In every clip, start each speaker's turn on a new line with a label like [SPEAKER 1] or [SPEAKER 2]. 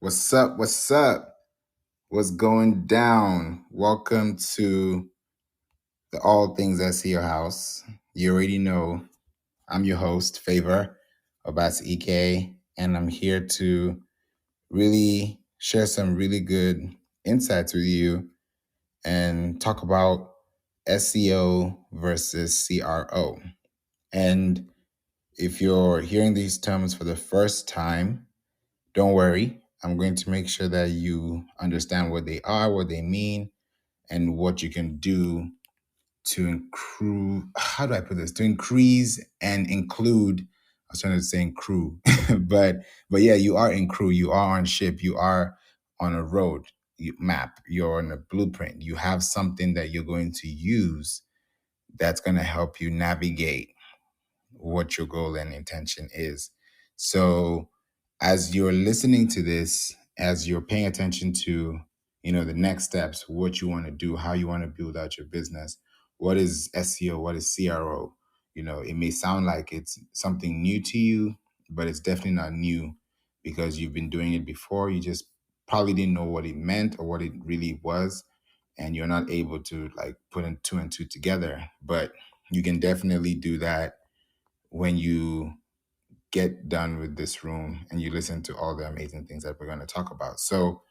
[SPEAKER 1] What's up? What's up? What's going down? Welcome to the All Things SEO House. You already know I'm your host, Favor Obas EK, and I'm here to really share some really good insights with you and talk about SEO versus CRO. And if you're hearing these terms for the first time, don't worry. I'm going to make sure that you understand what they are, what they mean, and what you can do to increase, how do I put this? To increase and include, I was trying to say crew, but yeah, you are in crew, you are on ship, you are on a road map, you're on a blueprint. You have something that you're going to use that's going to help you navigate what your goal and intention is. So as you're listening to this, as you're paying attention to, the next steps, what you want to do, how you want to build out your business, what is SEO, what is CRO? It may sound like it's something new to you, but it's definitely not new because you've been doing it before. You just probably didn't know what it meant or what it really was, and you're not able to like put in two and two together. But you can definitely do that when you get done with this room and you listen to all the amazing things that we're going to talk about. So,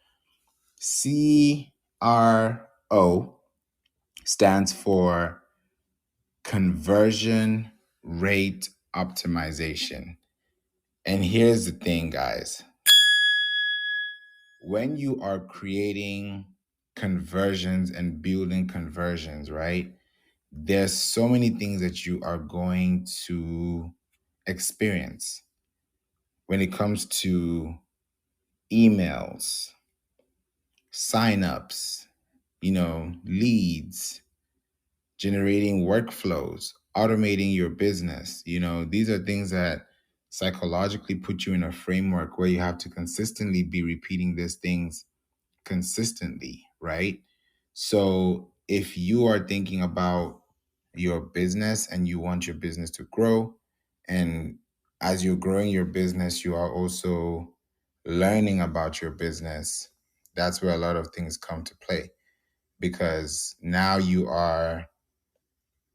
[SPEAKER 1] CRO stands for Conversion Rate Optimization. And here's the thing, guys. When you are creating conversions and building conversions, right? There's so many things that you are going to experience when it comes to emails, signups, leads, generating workflows, automating your business. These are things that psychologically put you in a framework where you have to consistently be repeating these things consistently, right? So if you are thinking about your business and you want your business to grow, and as you're growing your business, you are also learning about your business, that's where a lot of things come to play because now you are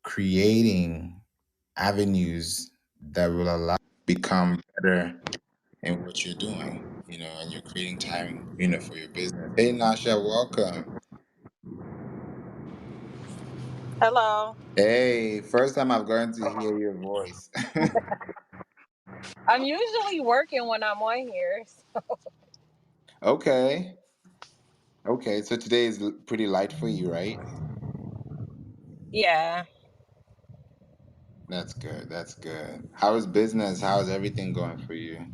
[SPEAKER 1] creating avenues that will allow you to become better in what you're doing, and you're creating time, for your business. Hey, Nasha, welcome.
[SPEAKER 2] Hello.
[SPEAKER 1] Hey, first time I've gotten to hear your voice.
[SPEAKER 2] I'm usually working when I'm on here.
[SPEAKER 1] Okay. Okay. So today is pretty light for you, right?
[SPEAKER 2] Yeah.
[SPEAKER 1] That's good. That's good. How is business? How is everything going for you?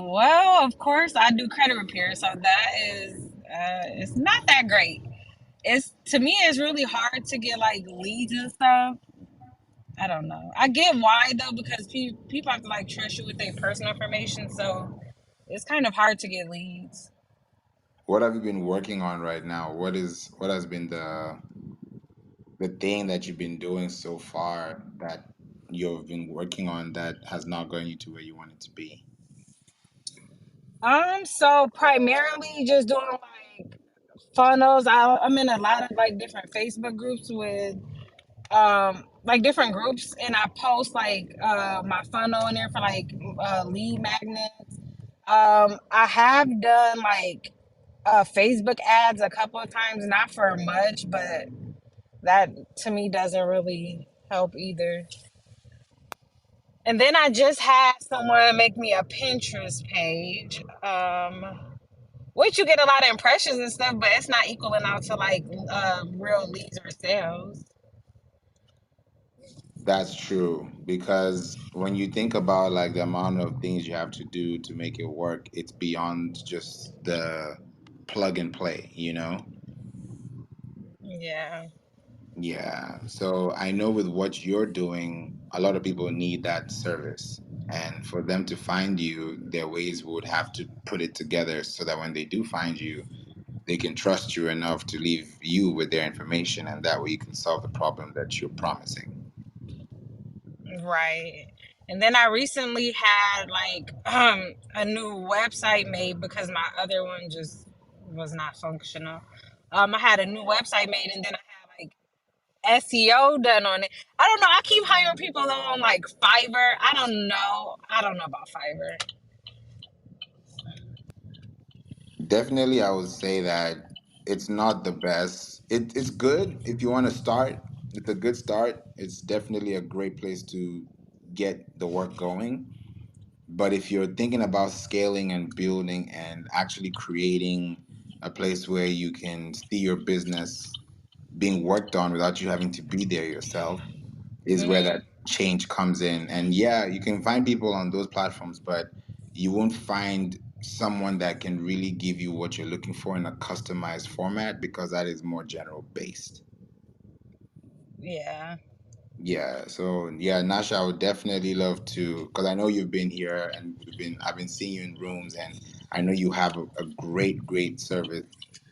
[SPEAKER 2] Well, of course I do credit repair, so that is it's not that great. It's to me it's really hard to get like leads and stuff. I don't know. I get why though because people have to like trust you with their personal information, so it's kind of hard to get leads.
[SPEAKER 1] What have you been working on right now? What has been the thing that you've been doing so far that you've been working on that has not gotten you to where you want it to be?
[SPEAKER 2] So primarily just doing like funnels. I'm in a lot of like different Facebook groups with like different groups, and I post like my funnel in there for like lead magnets. I have done like Facebook ads a couple of times, not for much, but that to me doesn't really help either. And then I just had someone make me a Pinterest page, which you get a lot of impressions and stuff, but it's not equaling out to like real leads or sales.
[SPEAKER 1] That's true because when you think about like the amount of things you have to do to make it work, it's beyond just the plug and play,
[SPEAKER 2] Yeah.
[SPEAKER 1] Yeah. So I know with what you're doing, a lot of people need that service. And for them to find you, their ways would have to put it together so that when they do find you, they can trust you enough to leave you with their information, and that way you can solve the problem that you're promising.
[SPEAKER 2] Right. And then I recently had like a new website made because my other one just was not functional. I had a new website made, and then I had like SEO done on it. I don't know. I keep hiring people on like Fiverr. I don't know. I don't know about Fiverr.
[SPEAKER 1] Definitely, I would say that it's not the best. It's good if you want to start. It's a good start. It's definitely a great place to get the work going. But if you're thinking about scaling and building and actually creating a place where you can see your business being worked on without you having to be there yourself, is where
[SPEAKER 2] Hmm.
[SPEAKER 1] that change comes in. And yeah, you can find people on those platforms, but you won't find someone that can really give you what you're looking for in a customized format because that is more general based.
[SPEAKER 2] Yeah.
[SPEAKER 1] Yeah, so yeah, Nasha, I would definitely love to, because I know you've been here and I've been seeing you in rooms, and I know you have a great, great service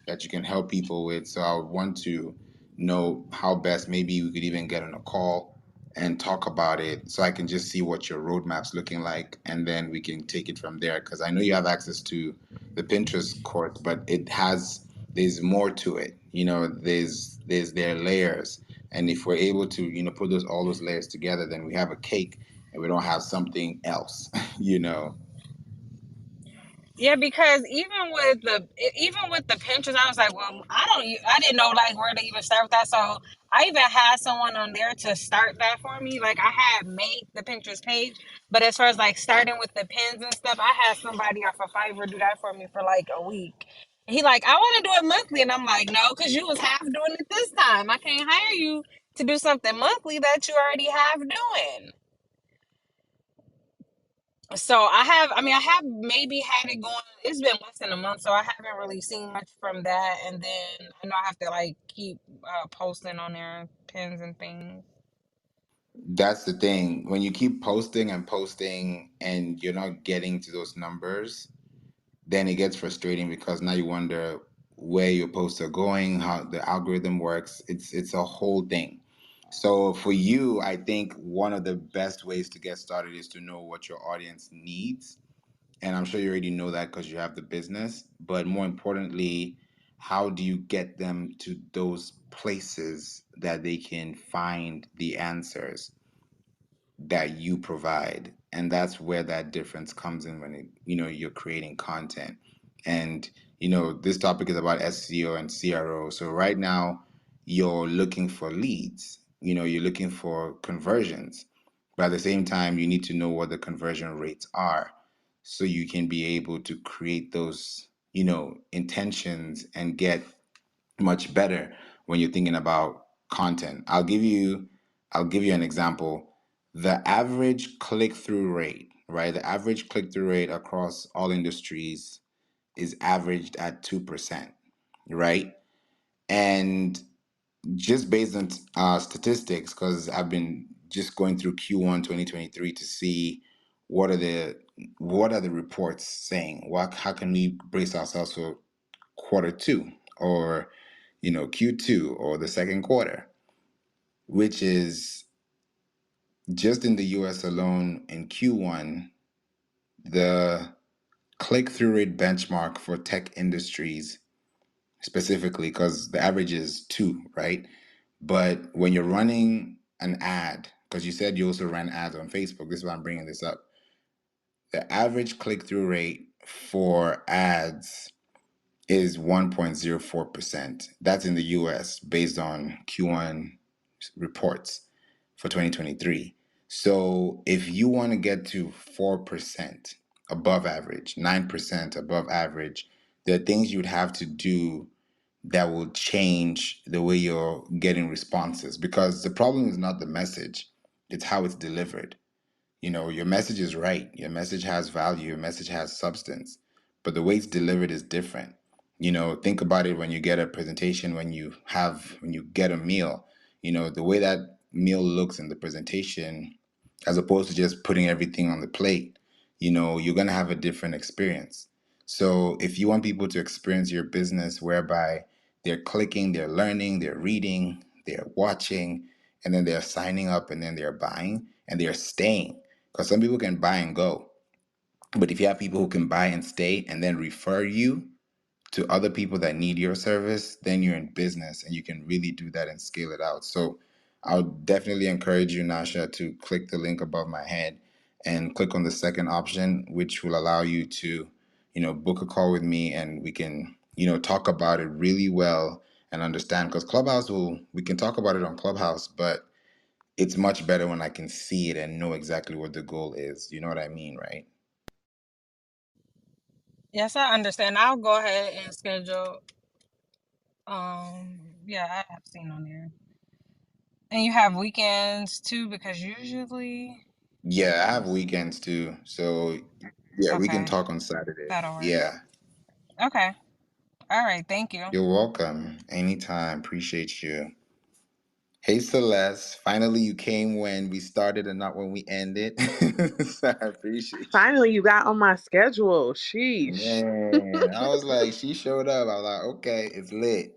[SPEAKER 1] that you can help people with. So I would want to know how best maybe we could even get on a call and talk about it so I can just see what your roadmap's looking like, and then we can take it from there. Because I know you have access to the Pinterest course, but there's more to it. There are layers, and if we're able to, put all those layers together, then we have a cake and we don't have something else, you know.
[SPEAKER 2] Yeah, because even with the Pinterest, I was like, well, I didn't know like where to even start with that. So I even had someone on there to start that for me. Like I had made the Pinterest page, but as far as like starting with the pins and stuff, I had somebody off of Fiverr do that for me for like a week. And he like, I want to do it monthly, and I'm like, no, because you was half doing it this time. I can't hire you to do something monthly that you already have doing. So I have maybe had it going. It's been less than a month, so I haven't really seen much from that. And then I know I have to like keep posting on their pins and things.
[SPEAKER 1] That's the thing. When you keep posting and posting and you're not getting to those numbers, then it gets frustrating because now you wonder where your posts are going, how the algorithm works. It's a whole thing. So for you, I think one of the best ways to get started is to know what your audience needs. And I'm sure you already know that because you have the business. But more importantly, how do you get them to those places that they can find the answers that you provide? And that's where that difference comes in when you're creating content. And this topic is about SEO and CRO. So right now you're looking for leads, you're looking for conversions, but at the same time you need to know what the conversion rates are so you can be able to create those intentions and get much better when you're thinking about content. I'll give you an example. The average click-through rate, right? The average click-through rate across all industries is averaged at 2%, right? And just based on statistics, because I've been just going through Q1 2023 to see what are the reports saying. How can we brace ourselves for quarter two, or Q2, or the second quarter, which is just in the US alone in Q1, the click through rate benchmark for tech industries specifically, because the average is 2, right? But when you're running an ad, because you said you also ran ads on Facebook, this is why I'm bringing this up. The average click through rate for ads is 1.04%. That's in the US based on Q1 reports for 2023. So if you want to get to 4% above average, 9% above average, there are things you'd have to do that will change the way you're getting responses, because the problem is not the message, it's how it's delivered. Your message is right. Your message has value. Your message has substance. But the way it's delivered is different. Think about it when you get a presentation, when you get a meal, the way that meal looks in the presentation, as opposed to just putting everything on the plate, you're going to have a different experience. So if you want people to experience your business whereby they're clicking, they're learning, they're reading, they're watching, and then they're signing up, and then they're buying, and they're staying, because some people can buy and go. But if you have people who can buy and stay and then refer you to other people that need your service, then you're in business and you can really do that and scale it out. So I'll definitely encourage you, Nasha, to click the link above my head and click on the second option, which will allow you to, book a call with me and we can, talk about it really well and understand. Because we can talk about it on Clubhouse, but it's much better when I can see it and know exactly what the goal is. You know what I mean, right?
[SPEAKER 2] Yes, I understand. I'll go ahead and schedule. Yeah, I have seen on there. And you have weekends too, because usually,
[SPEAKER 1] Yeah, I
[SPEAKER 2] let me
[SPEAKER 1] have
[SPEAKER 2] see.
[SPEAKER 1] weekends too. So yeah, we can
[SPEAKER 2] Okay,
[SPEAKER 1] talk on Saturday.
[SPEAKER 2] that'll work.
[SPEAKER 1] Yeah.
[SPEAKER 2] Okay. All right. Thank you.
[SPEAKER 1] You're welcome. Anytime. Appreciate you. Hey Celeste. Finally you came when we started and not when we ended. So I appreciate you.
[SPEAKER 3] Finally, you got on my schedule. Sheesh.
[SPEAKER 1] Man, I was like, she showed up. I was like, okay, it's lit.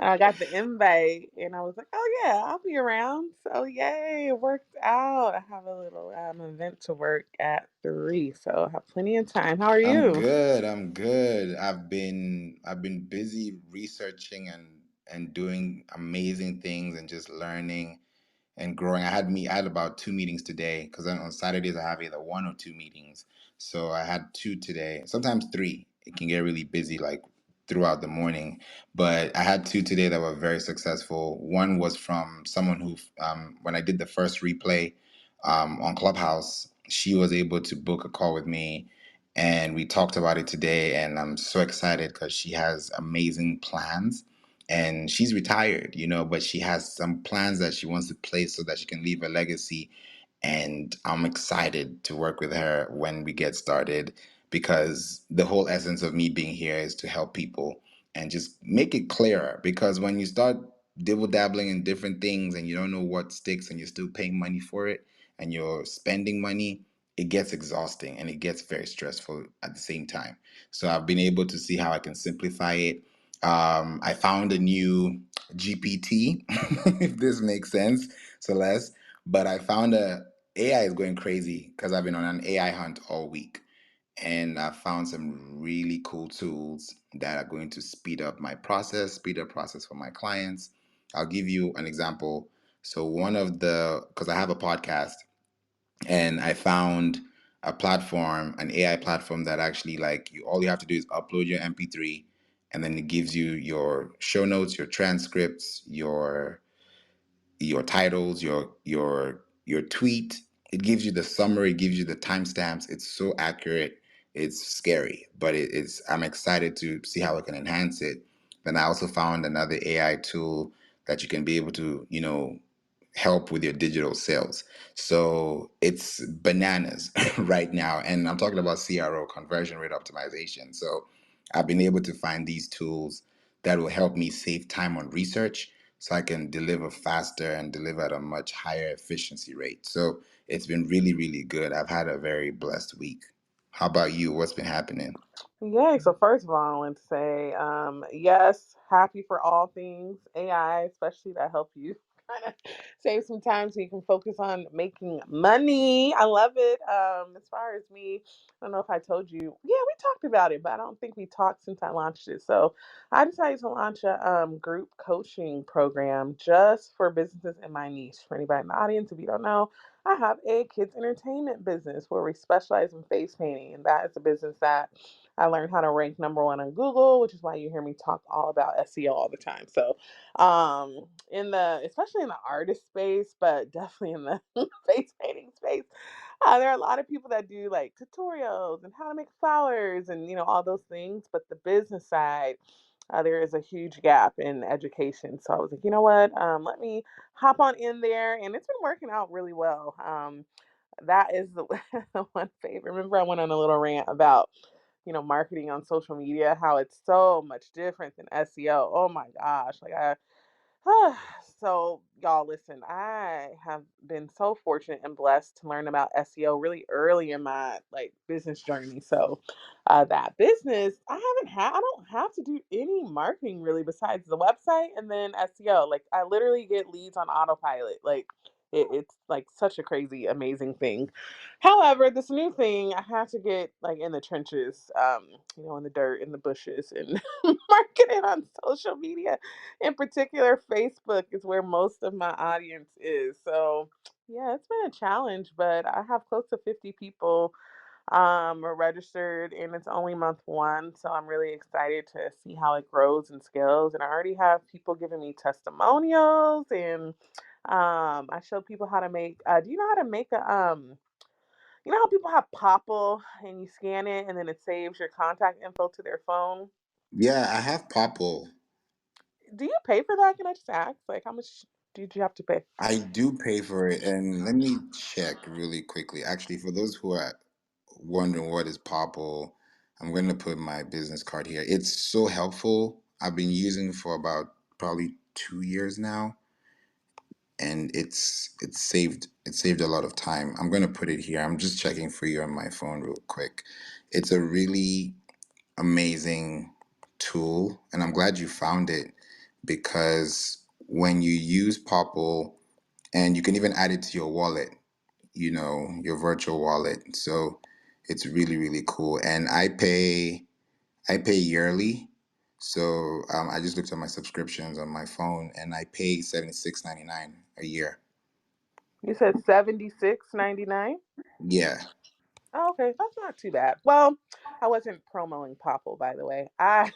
[SPEAKER 3] I got the invite and I was like, oh yeah, I'll be around. So yay, it worked out. I have a little event to work at 3, so I have plenty of time. How are
[SPEAKER 1] I'm
[SPEAKER 3] you?
[SPEAKER 1] good. I'm good. I've been busy researching and doing amazing things and just learning and growing. I had about 2 meetings today because on Saturdays I have either one or two meetings. So I had two today, sometimes three. It can get really busy like throughout the morning, but I had two today that were very successful. One was from someone who, when I did the first replay on Clubhouse, she was able to book a call with me. And we talked about it today, and I'm so excited because she has amazing plans and she's retired, but she has some plans that she wants to place so that she can leave a legacy. And I'm excited to work with her when we get started because the whole essence of me being here is to help people and just make it clearer. Because when you start dibble dabbling in different things and you don't know what sticks and you're still paying money for it and you're spending money, it gets exhausting and it gets very stressful at the same time. So I've been able to see how I can simplify it. I found a new GPT, if this makes sense, Celeste. But I found AI is going crazy because I've been on an AI hunt all week. And I found some really cool tools that are going to speed up process for my clients. I'll give you an example. So because I have a podcast, and I found a platform, an AI platform that actually like all you have to do is upload your MP3 and then it gives you your show notes, your transcripts, your titles, your tweet. It gives you the summary, it gives you the timestamps. It's so accurate. It's scary, but I'm excited to see how I can enhance it. Then I also found another AI tool that you can be able to, help with your digital sales. So it's bananas right now. And I'm talking about CRO, conversion rate optimization. So I've been able to find these tools that will help me save time on research so I can deliver faster and deliver at a much higher efficiency rate. So it's been really, really good. I've had a very blessed week. How about you? What's been happening?
[SPEAKER 3] Yay. So first of all, I want to say, yes, happy for all things AI, especially that help you kind of save some time so you can focus on making money. I love it. As far as me, I don't know if I told you, yeah, we talked about it, but I don't think we talked since I launched it. So I decided to launch a group coaching program just for businesses in my niche. For anybody in the audience, if you don't know, I have a kids entertainment business where we specialize in face painting, and that is a business that I learned how to rank number one on Google, which is why you hear me talk all about SEO all the time. So, especially in the artist space, but definitely in the face painting space, there are a lot of people that do like tutorials and how to make flowers and all those things. But the business side, there is a huge gap in education. So I was like, you know what? Let me hop on in there, and it's been working out really well. That is the one favorite. Remember, I went on a little rant about marketing on social media, how it's so much different than SEO. Oh my gosh. So y'all listen, I have been so fortunate and blessed to learn about SEO really early in my business journey. So that business, I don't have to do any marketing really besides the website and then SEO. Like I literally get leads on autopilot. Like It's like such a crazy, amazing thing. However, this new thing, I have to get like in the trenches, in the dirt, in the bushes, and market it on social media. In particular, Facebook is where most of my audience is. So, yeah, it's been a challenge, but I have close to 50 people are registered, and it's only month one, so I'm really excited to see how it grows and scales. And I already have people giving me testimonials, and I show people how to make. Do you know how to make a You know how people have Popple and you scan it and then it saves your contact info to their phone?
[SPEAKER 1] Yeah, I have Popple.
[SPEAKER 3] Do you pay for that? Can I just ask? Like, how much did you have to pay?
[SPEAKER 1] I do pay for it, and let me check really quickly. Actually, for those who are wondering what is Popple, I'm going to put my business card here. It's so helpful. I've been using it for about probably 2 years now, and it saved a lot of time. I'm going to put it here. I'm just checking for you on my phone real quick. It's a really amazing tool, and I'm glad you found it because when you use Popple, and you can even add it to your wallet, your virtual wallet. So it's really, really cool. And I pay yearly. So I just looked at my subscriptions on my phone, and I pay $76.99 a year.
[SPEAKER 3] You said 76.99.
[SPEAKER 1] Yeah.
[SPEAKER 3] Oh, okay, that's not too bad. Well, I wasn't promoting Popple, by the way. I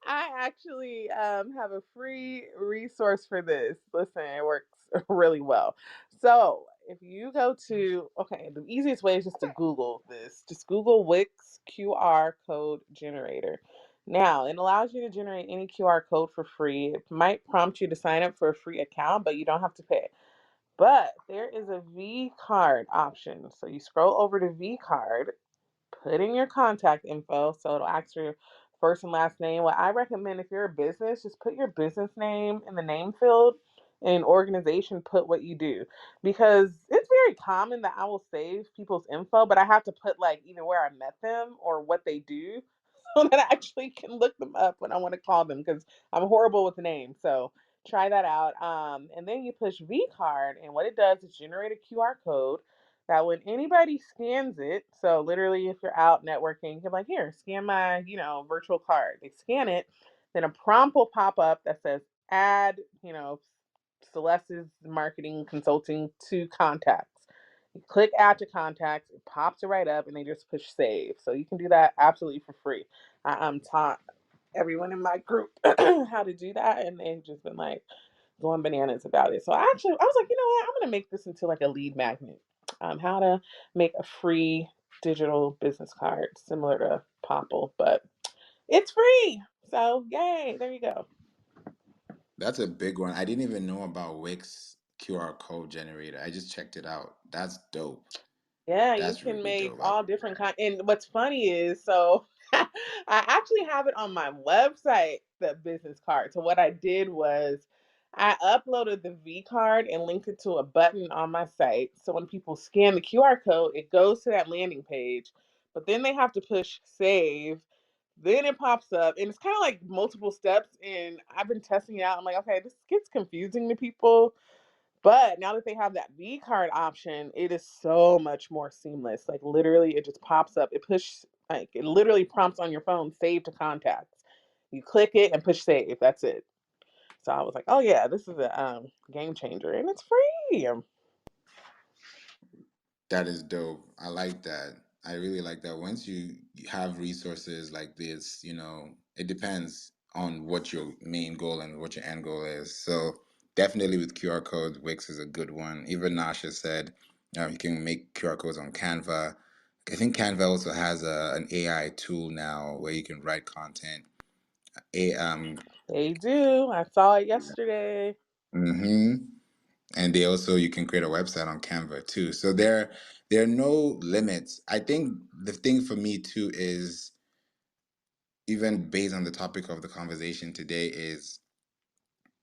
[SPEAKER 3] I actually have a free resource for this. Listen, it works really well. So if you go to, okay, the easiest way is just to Google this. Just Google Wix QR code generator. Now, it allows you to generate any QR code for free. It might prompt you to sign up for a free account, but you don't have to pay. But there is a V card option. So you scroll over to V card, put in your contact info. So it'll ask for your first and last name. What I recommend, if you're a business, just put your business name in the name field, and organization, put what you do. Because it's very common that I will save people's info, but I have to put like either where I met them or what they do so that I actually can look them up when I want to call them, because I'm horrible with names. So try that out. And then you push V card, and what it does is generate a QR code that when anybody scans it, so literally if you're out networking, you're like, here, scan my, virtual card. They scan it, then a prompt will pop up that says add, Celeste's marketing consulting to contacts. You click add to contacts, it pops it right up, and they just push save. So you can do that absolutely for free. I'm taught everyone in my group how to do that, and they've just been like going bananas about it. So I was like, you know what? I'm gonna make this into like a lead magnet. How to make a free digital business card similar to Popple, but it's free. So yay! There you go.
[SPEAKER 1] That's a big one. I didn't even know about Wix QR code generator. I just checked it out. That's dope.
[SPEAKER 3] Yeah, you
[SPEAKER 1] That's
[SPEAKER 3] can
[SPEAKER 1] really
[SPEAKER 3] make
[SPEAKER 1] dope.
[SPEAKER 3] all different kind. And what's funny is, so I actually have it on my website, the business card. So what I did was I uploaded the V card and linked it to a button on my site. So when people scan the QR code, it goes to that landing page, but then they have to push save. Then it pops up, and it's kind of like multiple steps. And I've been testing it out. I'm like, okay, this gets confusing to people, but now that they have that V card option, it is so much more seamless. Like literally, it just pops up. It literally prompts on your phone, save to contacts. You click it and push save. That's it. So I was like, oh yeah, this is a game changer, and it's free.
[SPEAKER 1] That is dope. I like that. I really like that. Once you have resources like this, it depends on what your main goal and what your end goal is. So definitely with QR codes, Wix is a good one. Even Nasha said you can make QR codes on Canva. I think Canva also has an AI tool now where you can write content. A
[SPEAKER 3] They do. I saw it yesterday.
[SPEAKER 1] hmm And they also you can create a website on Canva too. So there are no limits. I think the thing for me too is, even based on the topic of the conversation today, is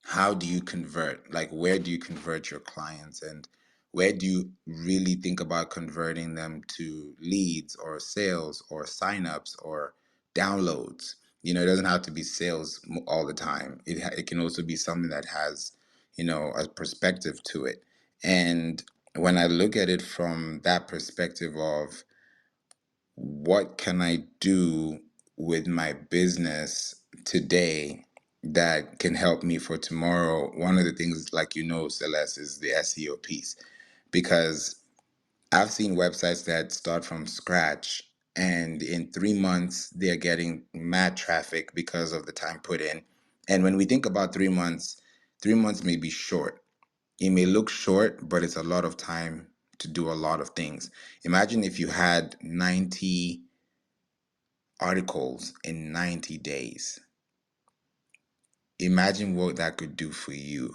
[SPEAKER 1] how do you convert? Like, where do you convert your clients, and where do you really think about converting them to leads or sales or signups or downloads? It doesn't have to be sales all the time. It can also be something that has, a perspective to it. And when I look at it from that perspective of what can I do with my business today that can help me for tomorrow, one of the things, like Celeste, is the SEO piece. Because I've seen websites that start from scratch, and in 3 months they're getting mad traffic because of the time put in. And when we think about 3 months, 3 months may be short. It may look short, but it's a lot of time to do a lot of things. Imagine if you had 90 articles in 90 days. Imagine what that could do for you.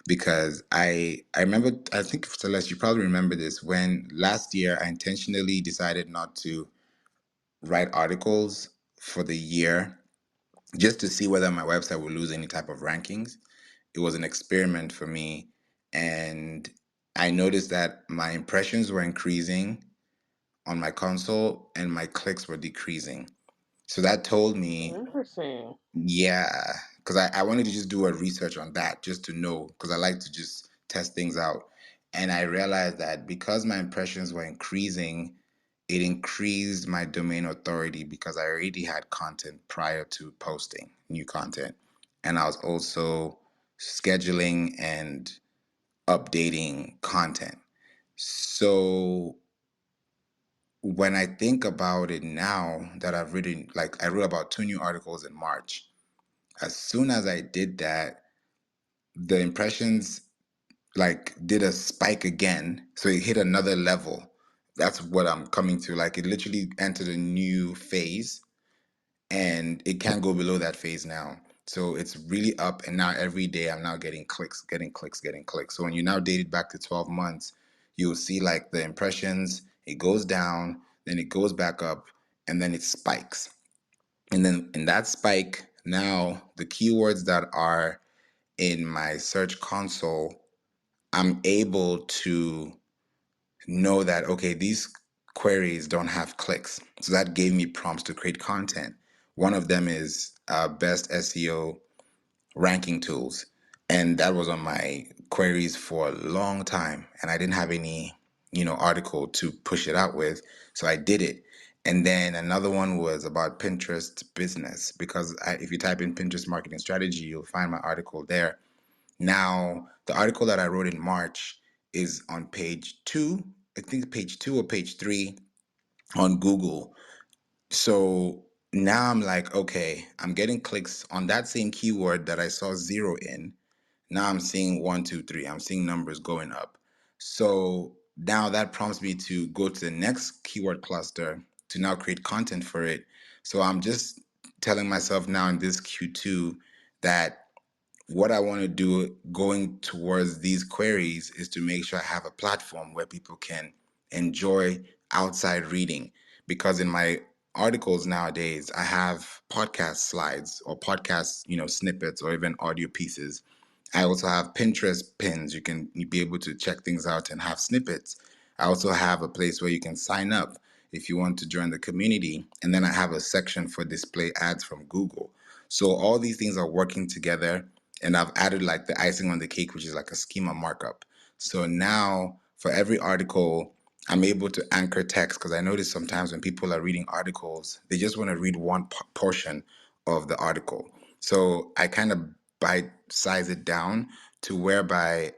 [SPEAKER 1] Because I remember, I think, Celeste, you probably remember this, when last year I intentionally decided not to write articles for the year just to see whether my website would lose any type of rankings. It was an experiment for me, and I noticed that my impressions were increasing on my console and my clicks were decreasing. So that told me,
[SPEAKER 3] Interesting.
[SPEAKER 1] yeah, because I wanted to just do a research on that just to know, because I like to just test things out. And I realized that because my impressions were increasing, it increased my domain authority because I already had content prior to posting new content. And I was also scheduling and updating content. So when I think about it now that I've written, like I wrote about 2 new articles in March. As soon as I did that, the impressions like did a spike again. So it hit another level. That's what I'm coming to. Like it literally entered a new phase and it can't go below that phase now. So it's really up. And now every day I'm now getting clicks, getting clicks, getting clicks. So when you now date it back to 12 months, you'll see like the impressions, it goes down, then it goes back up, and then it spikes. And then in that spike, now the keywords that are in my search console, I'm able to know that, okay, these queries don't have clicks. So that gave me prompts to create content. One of them is best SEO ranking tools. And that was on my queries for a long time. And I didn't have any, article to push it out with. So I did it. And then another one was about Pinterest business, because if you type in Pinterest marketing strategy, you'll find my article there. Now, the article that I wrote in March is on page 2, I think page 2 or page 3 on Google. So now I'm like, okay, I'm getting clicks on that same keyword that I saw 0 in. Now I'm seeing 1, 2, 3. I'm seeing numbers going up. So now that prompts me to go to the next keyword cluster to now create content for it. So I'm just telling myself now in this Q2 that what I want to do going towards these queries is to make sure I have a platform where people can enjoy outside reading. Because in my articles nowadays, I have podcast slides or podcast, snippets or even audio pieces. I also have Pinterest pins. You be able to check things out and have snippets. I also have a place where you can sign up if you want to join the community. And then I have a section for display ads from Google. So all these things are working together, and I've added like the icing on the cake, which is like a schema markup. So now for every article, I'm able to anchor text, because I notice sometimes when people are reading articles, they just want to read one portion of the article. So I kind of bite size it down to whereby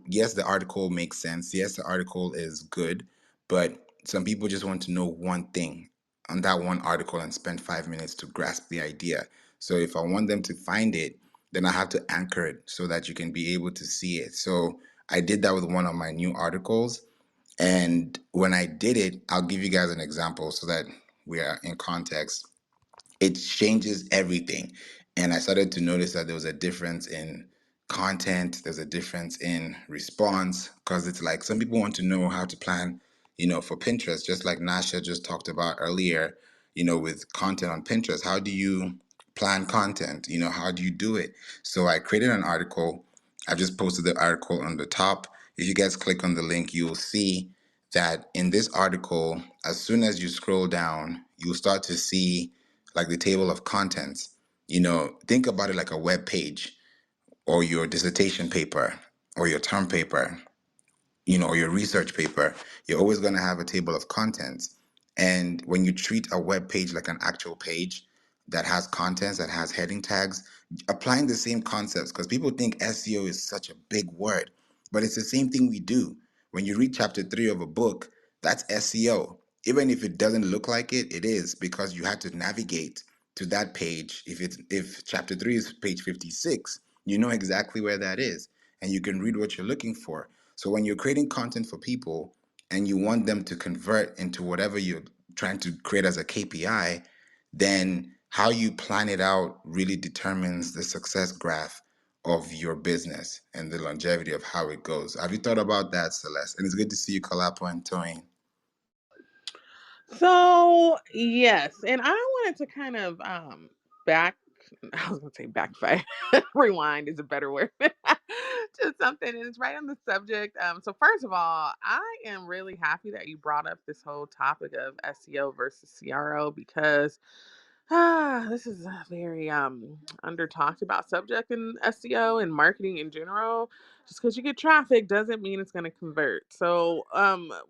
[SPEAKER 1] yes, the article makes sense. Yes, the article is good, but some people just want to know one thing on that one article and spend 5 minutes to grasp the idea. So if I want them to find it, then I have to anchor it so that you can be able to see it. So I did that with one of my new articles. And when I did it, I'll give you guys an example so that we are in context. It changes everything. And I started to notice that there was a difference in content, there's a difference in response, because it's like some people want to know how to plan, for Pinterest, just like Nasha just talked about earlier, with content on Pinterest. How do you plan content? How do you do it? So I created an article. I just posted the article on the top. If you guys click on the link, you'll see that in this article, as soon as you scroll down, you'll start to see like the table of contents. Think about it like a web page or your dissertation paper. or your term paper, or your research paper, you're always going to have a table of contents. And when you treat a web page like an actual page that has contents, that has heading tags, applying the same concepts, because people think SEO is such a big word, but it's the same thing we do. When you read chapter 3 of a book, that's SEO. Even if it doesn't look like it, it is, because you had to navigate to that page. If chapter 3 is page 56, you know exactly where that is, and you can read what you're looking for. So when you're creating content for people and you want them to convert into whatever you're trying to create as a KPI, then how you plan it out really determines the success graph of your business and the longevity of how it goes. Have you thought about that, Celeste? And it's good to see you, Kalapo and Toyin.
[SPEAKER 3] So yes, and I wanted to kind of back I was gonna say backfire. Rewind is a better word to something, and it's right on the subject. So first of all, I am really happy that you brought up this whole topic of SEO versus CRO, because this is a very under talked about subject in SEO and marketing in general. Just because you get traffic doesn't mean it's going to convert. So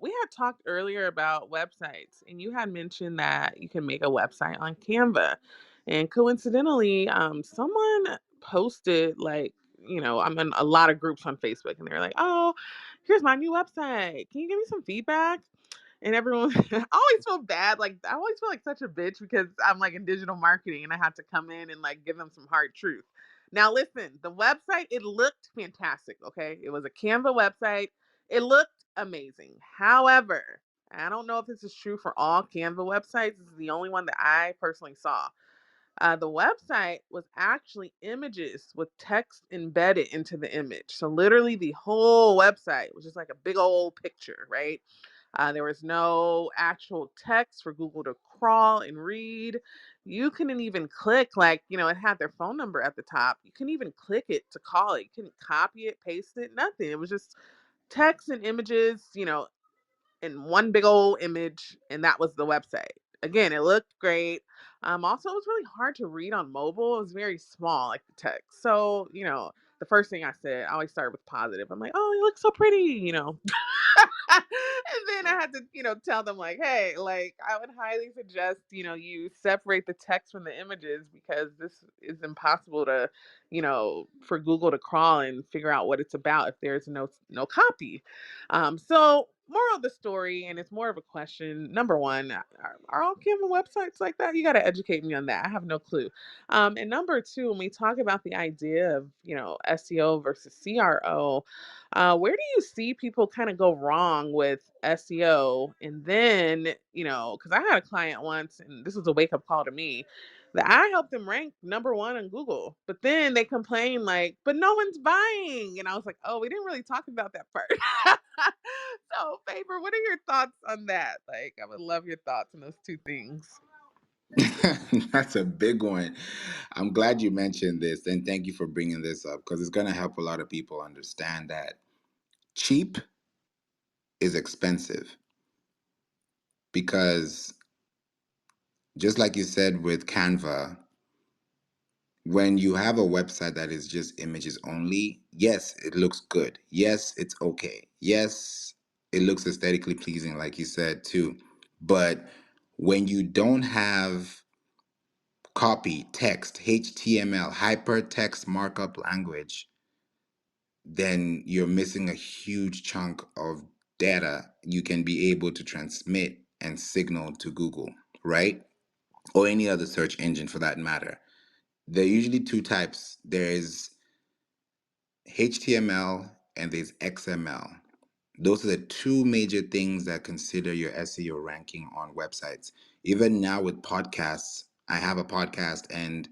[SPEAKER 3] we had talked earlier about websites, and you had mentioned that you can make a website on Canva. And coincidentally, someone posted, like, I'm in a lot of groups on Facebook, and they're like, "Oh, here's my new website. Can you give me some feedback?" And everyone, I always feel bad. Like, I always feel like such a bitch because I'm like in digital marketing and I had to come in and like give them some hard truth. Now, listen, the website, it looked fantastic. Okay. It was a Canva website. It looked amazing. However, I don't know if this is true for all Canva websites. This is the only one that I personally saw. The website was actually images with text embedded into the image. So literally the whole website was just like a big old picture, right? There was no actual text for Google to crawl and read. You couldn't even click, like, it had their phone number at the top. You couldn't even click it to call it. You couldn't copy it, paste it, nothing. It was just text and images, in one big old image, and that was the website. Again, it looked great. Also, it was really hard to read on mobile. It was very small, like the text. So, the first thing I said, I always start with positive. I'm like, "Oh, you look so pretty." And then I had to, tell them, like, "Hey, like, I would highly suggest, you separate the text from the images, because this is impossible to, for Google to crawl and figure out what it's about if there's no copy." So moral of the story, and it's more of a question. Number one, are all Canva websites like that? You got to educate me on that. I have no clue. And number two, when we talk about the idea of, SEO versus CRO, where do you see people kind of go wrong with SEO? And then, because I had a client once, and this was a wake up call to me, that I helped them rank number one on Google. But then they complain, like, but no one's buying. And I was like, oh, we didn't really talk about that part. So, Favor, what are your thoughts on that? Like, I would love your thoughts on those two things.
[SPEAKER 1] That's a big one. I'm glad you mentioned this, and thank you for bringing this up, because it's going to help a lot of people understand that cheap is expensive. Because just like you said with Canva, when you have a website that is just images only, yes, it looks good. Yes, it's okay. Yes, it looks aesthetically pleasing, like you said too. But when you don't have copy, text, HTML, hypertext markup language, then you're missing a huge chunk of data you can be able to transmit and signal to Google, right? Or any other search engine for that matter. There are usually two types. There's HTML and there's XML. Those are the two major things that consider your SEO ranking on websites. Even now with podcasts, I have a podcast, and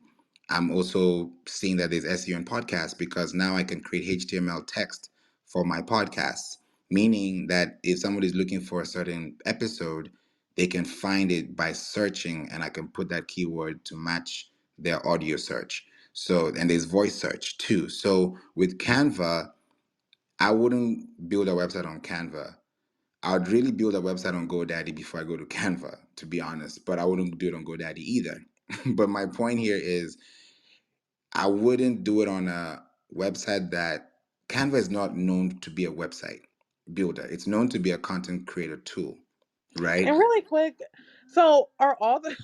[SPEAKER 1] I'm also seeing that there's SEO in podcasts, because now I can create HTML text for my podcasts, meaning that if somebody's looking for a certain episode, they can find it by searching, and I can put that keyword to match their audio search. So, and there's voice search too. So with Canva, I wouldn't build a website on Canva. I would really build a website on GoDaddy before I go to Canva, to be honest, but I wouldn't do it on GoDaddy either. But my point here is, I wouldn't do it on a website that Canva is not known to be a website builder. It's known to be a content creator tool, right?
[SPEAKER 3] And really quick, so are all the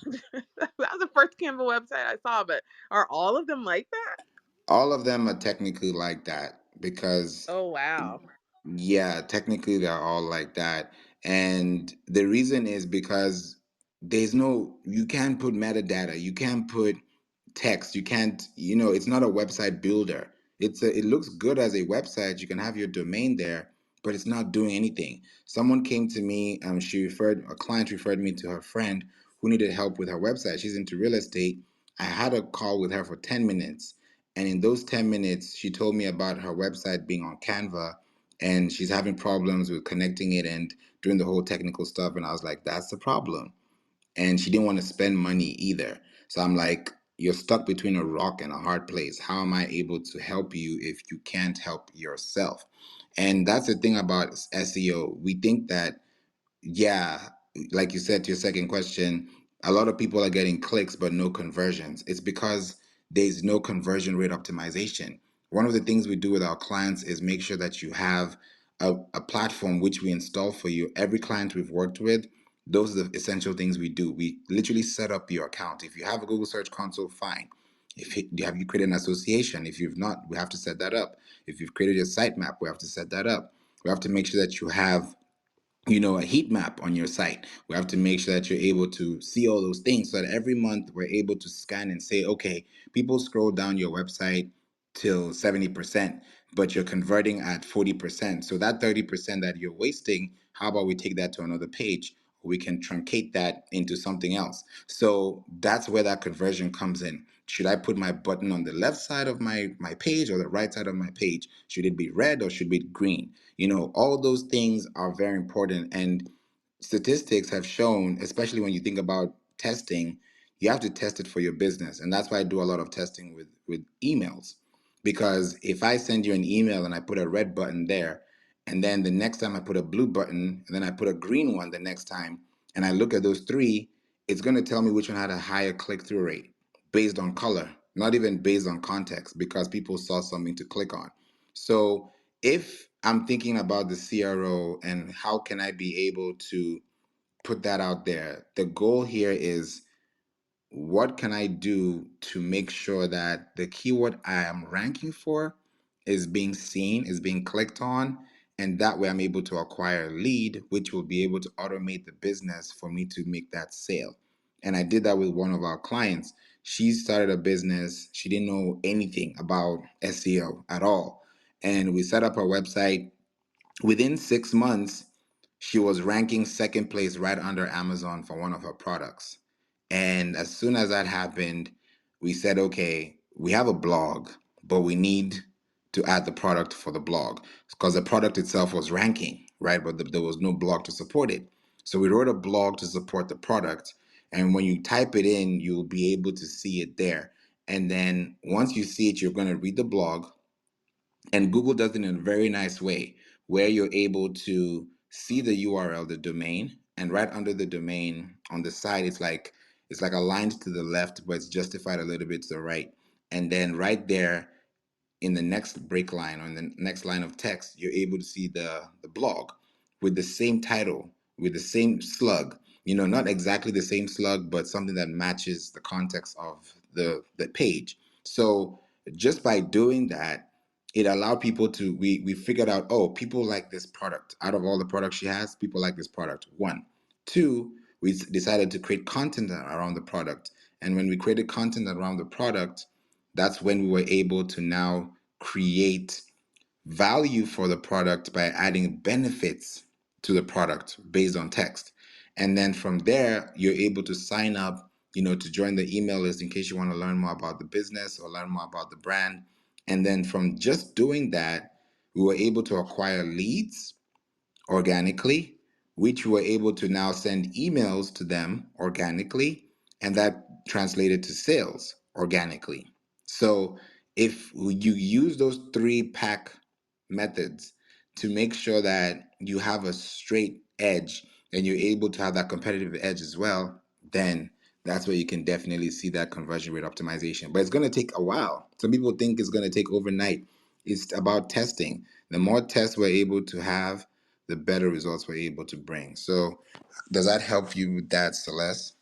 [SPEAKER 3] that was the first Canva website I saw, but are all of them like that?
[SPEAKER 1] All of them are technically like that because,
[SPEAKER 3] Oh wow.
[SPEAKER 1] yeah, technically they're all like that. And the reason is because you can't put metadata, you can't put text, you can't, it's not a website builder. It looks good as a website. You can have your domain there, but it's not doing anything. Someone came to me, a client referred me to her friend who needed help with her website. She's into real estate. I had a call with her for 10 minutes. And in those 10 minutes, she told me about her website being on Canva and she's having problems with connecting it and doing the whole technical stuff. And I was like, that's the problem. And she didn't want to spend money either. So I'm like, you're stuck between a rock and a hard place. How am I able to help you if you can't help yourself? And that's the thing about SEO. We think that, yeah, like you said to your second question, a lot of people are getting clicks but no conversions. It's because there's no conversion rate optimization. One of the things we do with our clients is make sure that you have a platform which we install for you. Every client we've worked with, those are the essential things we do. We literally set up your account. If you have a Google Search Console, fine. Have you created an association? If you've not, we have to set that up. If you've created your sitemap, we have to set that up. We have to make sure that you have a heat map on your site. We have to make sure that you're able to see all those things so that every month we're able to scan and say, okay, people scroll down your website till 70%, but you're converting at 40%. So that 30% that you're wasting, how about we take that to another page? We can truncate that into something else. So that's where that conversion comes in. Should I put my button on the left side of my page or the right side of my page? Should it be red or should it be green? All those things are very important. And statistics have shown, especially when you think about testing, you have to test it for your business. And that's why I do a lot of testing with emails. Because if I send you an email and I put a red button there, and then the next time I put a blue button, and then I put a green one the next time, and I look at those three, it's going to tell me which one had a higher click through rate based on color, not even based on context, because people saw something to click on. So if I'm thinking about the CRO and how can I be able to put that out there, the goal here is what can I do to make sure that the keyword I am ranking for is being seen, is being clicked on, and that way I'm able to acquire a lead, which will be able to automate the business for me to make that sale. And I did that with one of our clients. She started a business, she didn't know anything about SEO at all. And we set up her website. Within 6 months, she was ranking second place right under Amazon for one of her products. And as soon as that happened, we said, okay, we have a blog, but we need to add the product for the blog because the product itself was ranking, right? But there was no blog to support it. So we wrote a blog to support the product. And when you type it in, you'll be able to see it there. And then once you see it, you're going to read the blog, and Google does it in a very nice way where you're able to see the URL, the domain, and right under the domain on the side, it's like aligned to the left, but it's justified a little bit to the right. And then right there in the next break line or in the next line of text, you're able to see the blog with the same title, with the same slug. Not exactly the same slug, but something that matches the context of the page. So just by doing that, it allowed people to we figured out, oh, people like this product. Out of all the products she has, people like this product. One. Two, we decided to create content around the product. And when we created content around the product, that's when we were able to now create value for the product by adding benefits to the product based on text. And then from there, you're able to sign up, to join the email list in case you want to learn more about the business or learn more about the brand. And then from just doing that, we were able to acquire leads organically, which we were able to now send emails to them organically, and that translated to sales organically. So if you use those three pack methods to make sure that you have a straight edge and you're able to have that competitive edge as well, then that's where you can definitely see that conversion rate optimization. But it's going to take a while. Some people think it's going to take overnight. It's about testing. The more tests we're able to have, the better results we're able to bring. So, does that help you with that, Celeste?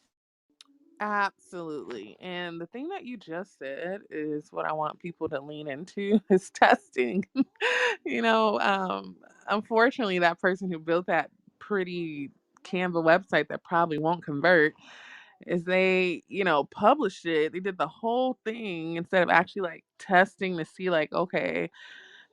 [SPEAKER 3] Absolutely. And the thing that you just said is what I want people to lean into is testing. Unfortunately, that person who built that pretty Canva website that probably won't convert is they published it. They did the whole thing instead of actually like testing to see like, okay,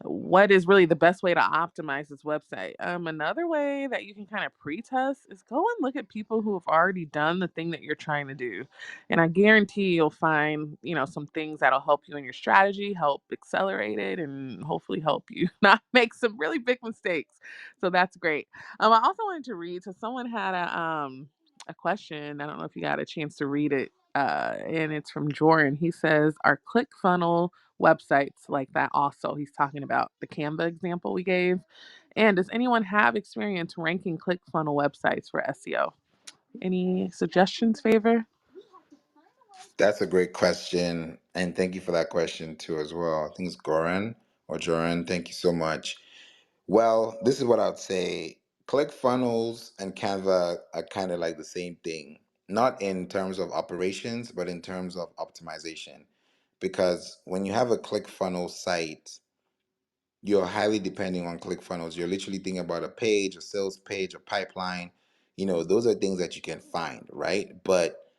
[SPEAKER 3] what is really the best way to optimize this website. Another way that you can kind of pre-test is go and look at people who have already done the thing that you're trying to do. And I guarantee you'll find some things that'll help you in your strategy, help accelerate it, and hopefully help you not make some really big mistakes. So that's great. I also wanted to read, so someone had a question. I don't know if you got a chance to read it. And it's from Jordan. He says, "Are ClickFunnels websites like that also?" He's talking about the Canva example we gave. "And does anyone have experience ranking ClickFunnels websites for SEO? Any suggestions, Favor?"
[SPEAKER 1] That's a great question. And thank you for that question too, as well. I think it's Goran or Joran. Thank you so much. Well, this is what I'd say. ClickFunnels and Canva are kind of like the same thing, not in terms of operations, but in terms of optimization. Because when you have a ClickFunnels site, you're highly depending on ClickFunnels. You're literally thinking about a page, a sales page, a pipeline. Those are things that you can find, right? But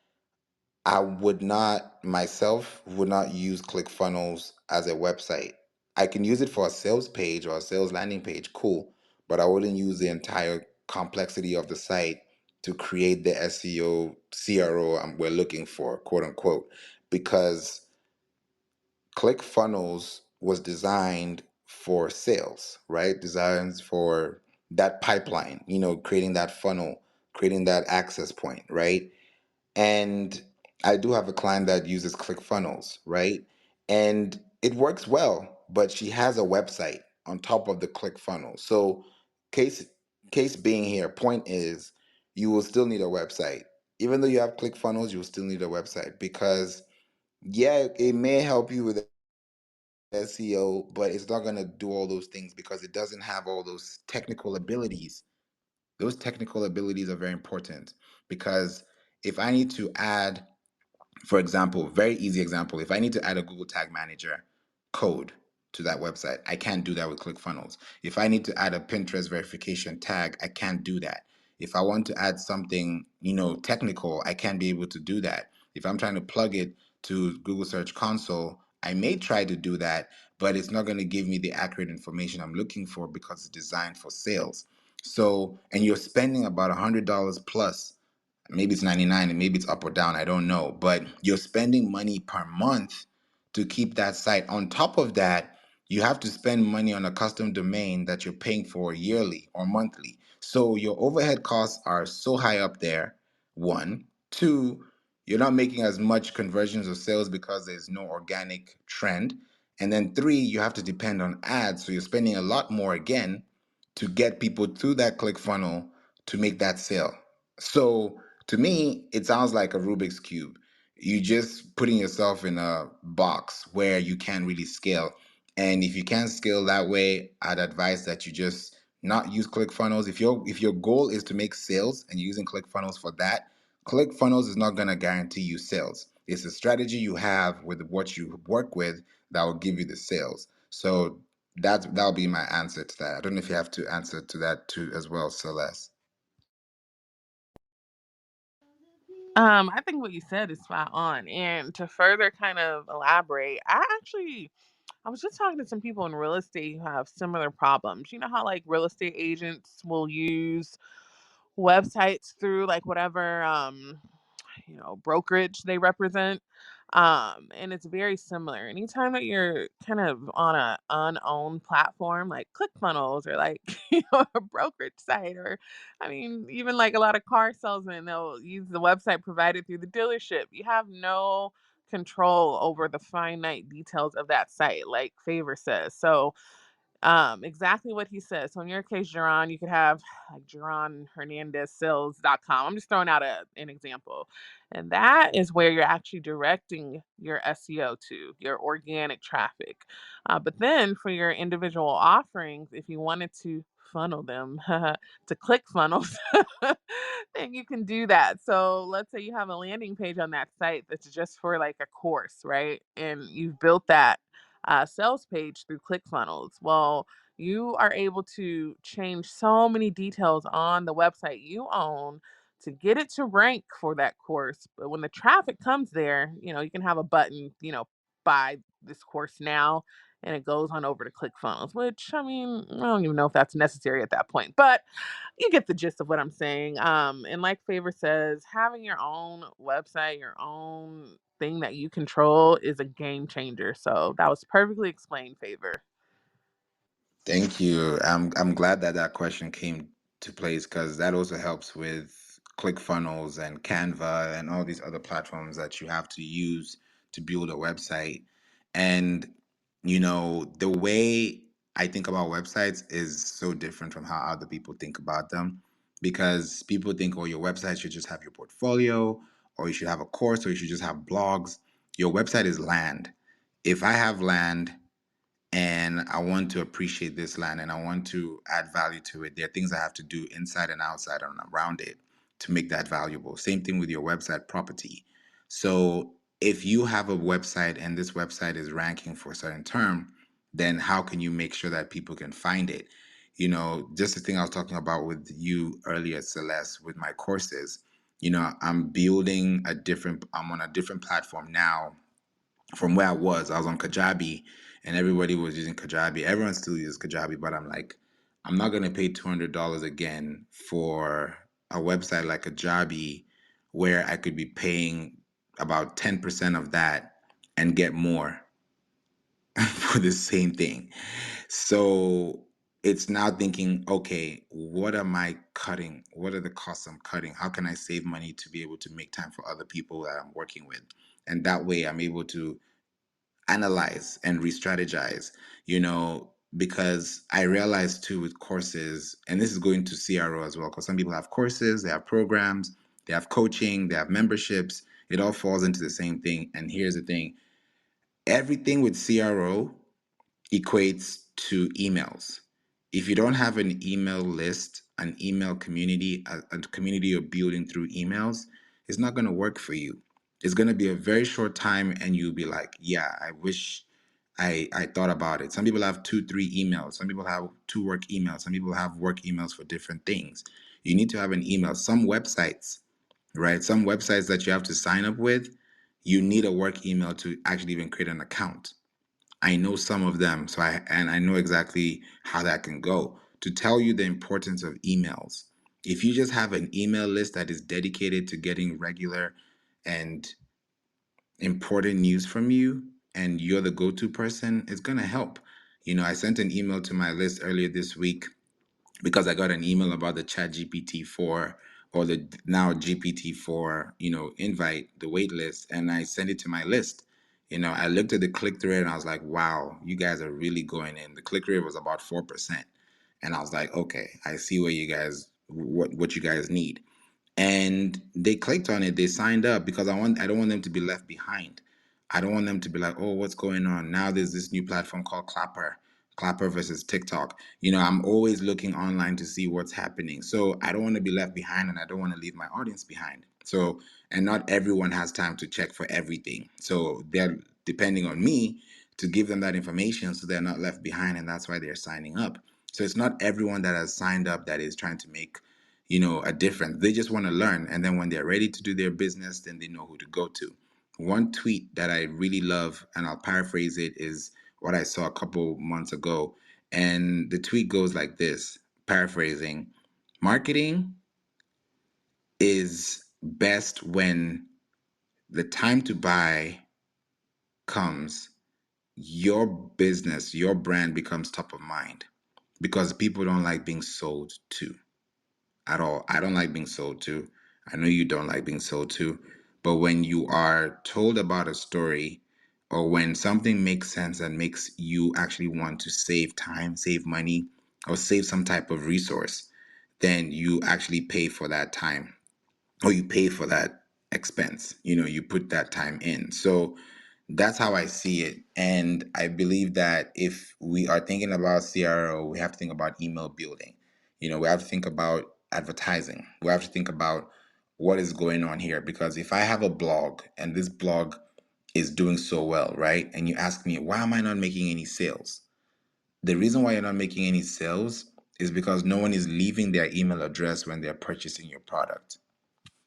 [SPEAKER 1] I would not myself would not use ClickFunnels as a website. I can use it for a sales page or a sales landing page, cool, but I wouldn't use the entire complexity of the site to create the SEO CRO we're looking for, quote unquote, because ClickFunnels was designed for sales, right? Designed for that pipeline, creating that funnel, creating that access point, right? And I do have a client that uses ClickFunnels, right? And it works well, but she has a website on top of the ClickFunnels. So case case being here, point is you will still need a website. Even though you have ClickFunnels, you will still need a website because yeah, it may help you with SEO, but it's not going to do all those things because it doesn't have all those technical abilities. Those technical abilities are very important because if I need to add, for example, very easy example, if I need to add a Google Tag Manager code to that website, I can't do that with ClickFunnels. If I need to add a Pinterest verification tag, I can't do that. If I want to add something, technical, I can't be able to do that. If I'm trying to plug it to Google Search Console, I may try to do that, but it's not going to give me the accurate information I'm looking for because it's designed for sales. So, and you're spending about $100 plus, maybe it's 99 and maybe it's up or down, I don't know, but you're spending money per month to keep that site. On top of that, you have to spend money on a custom domain that you're paying for yearly or monthly. So your overhead costs are so high up there. One, two, you're not making as much conversions or sales because there's no organic trend. And then three, you have to depend on ads. So you're spending a lot more again to get people through that click funnel to make that sale. So to me, it sounds like a Rubik's Cube. You just putting yourself in a box where you can't really scale. And if you can't scale that way, I'd advise that you just not use ClickFunnels. If your goal is to make sales and you're using ClickFunnels for that, ClickFunnels is not going to guarantee you sales. It's a strategy you have with what you work with that will give you the sales. So that'll be my answer to that. I don't know if you have to answer to that too as well, Celeste.
[SPEAKER 3] I think what you said is spot on. And to further kind of elaborate, I was just talking to some people in real estate who have similar problems. You know how like real estate agents will use websites through like whatever brokerage they represent. And it's very similar. Anytime that you're kind of on a unowned platform like ClickFunnels or like a brokerage site, or I mean even like a lot of car salesmen, they'll use the website provided through the dealership. You have no control over the finite details of that site, like Favor says. So Exactly what he said. So in your case, Jerron, you could have like Jerron Hernandez Sales.com. I'm just throwing out an example. And that is where you're actually directing your SEO to, your organic traffic. But then for your individual offerings, if you wanted to funnel them to click funnels, then you can do that. So let's say you have a landing page on that site that's just for like a course, right? And you've built that sales page through ClickFunnels. Well, you are able to change so many details on the website you own to get it to rank for that course. But when the traffic comes there, you can have a button, buy this course now, and it goes on over to ClickFunnels, which I mean, I don't even know if that's necessary at that point, but you get the gist of what I'm saying. And like Favor says, having your own website, your own thing that you control is a game changer. So that was perfectly explained, Favor.
[SPEAKER 1] Thank you. I'm glad that that question came to place because that also helps with ClickFunnels and Canva and all these other platforms that you have to use to build a website. And the way I think about websites is so different from how other people think about them because people think, oh, your website should just have your portfolio, or you should have a course, or you should just have blogs. Your website is land. If I have land and I want to appreciate this land and I want to add value to it, there are things I have to do inside and outside and around it to make that valuable. Same thing with your website property. So if you have a website and this website is ranking for a certain term, then how can you make sure that people can find it? Just the thing I was talking about with you earlier, Celeste, with my courses, I'm on a different platform now from where I was on Kajabi and everybody was using Kajabi. Everyone still uses Kajabi, but I'm like, I'm not going to pay $200 again for a website like Kajabi where I could be paying about 10% of that and get more for the same thing. So it's now thinking, okay, what am I cutting? What are the costs I'm cutting? How can I save money to be able to make time for other people that I'm working with? And that way I'm able to analyze and re-strategize, because I realized too with courses, and this is going to CRO as well, because some people have courses, they have programs, they have coaching, they have memberships. It all falls into the same thing. And here's the thing, everything with CRO equates to emails. If you don't have an email list, an email community, a community you're building through emails, it's not going to work for you. It's going to be a very short time and you'll be like, yeah, I wish I thought about it. Some people have 2, 3 emails. Some people have 2 work emails. Some people have work emails for different things. You need to have an email. Some websites, right? Some websites that you have to sign up with, you need a work email to actually even create an account. I know some of them, I know exactly how that can go. To tell you the importance of emails, if you just have an email list that is dedicated to getting regular and important news from you, and you're the go-to person, it's gonna help. I sent an email to my list earlier this week because I got an email about the Chat GPT 4 or the now GPT 4, invite, the wait list, and I sent it to my list. I looked at the click through rate and I was like, wow, you guys are really going in. The click rate was about 4%. And I was like, okay, I see what you guys need. And they clicked on it, they signed up because I don't want them to be left behind. I don't want them to be like, oh, what's going on now? There's this new platform called Clapper versus TikTok. I'm always looking online to see what's happening, so I don't want to be left behind and I don't want to leave my audience behind. So, and not everyone has time to check for everything, so they're depending on me to give them that information so they're not left behind, and that's why they're signing up. So it's not everyone that has signed up that is trying to make a difference. They just want to learn. And then when they're ready to do their business, then they know who to go to. One tweet that I really love, and I'll paraphrase it, is what I saw a couple months ago. And the tweet goes like this, paraphrasing: marketing is best when the time to buy comes, your business, your brand becomes top of mind because people don't like being sold to. At all. I don't like being sold to. I know you don't like being sold to. But when you are told about a story or when something makes sense and makes you actually want to save time, save money, or save some type of resource, then you actually pay for that time, or you pay for that expense. You put that time in. So that's how I see it. And I believe that if we are thinking about CRO, we have to think about email building. We have to think about advertising. We have to think about what is going on here. Because if I have a blog and this blog is doing so well, right? And you ask me, why am I not making any sales? The reason why you're not making any sales is because no one is leaving their email address when they're purchasing your product.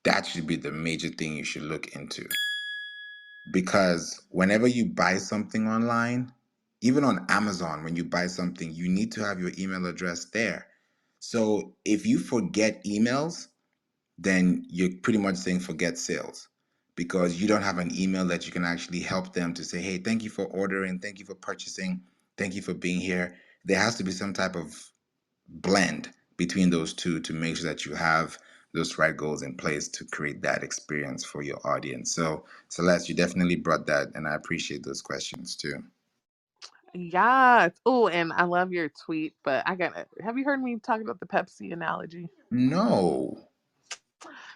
[SPEAKER 1] That should be the major thing you should look into. Because whenever you buy something online, even on Amazon, when you buy something, you need to have your email address there. So if you forget emails, then you're pretty much saying forget sales, because you don't have an email that you can actually help them to say, hey, thank you for ordering, thank you for purchasing, thank you for being here. There has to be some type of blend between those two to make sure that you have those right goals in place to create that experience for your audience. So, Celeste, you definitely brought that, and I appreciate those questions too.
[SPEAKER 3] Yes. Oh, and I love your tweet, but have you heard me talk about the Pepsi analogy?
[SPEAKER 1] No.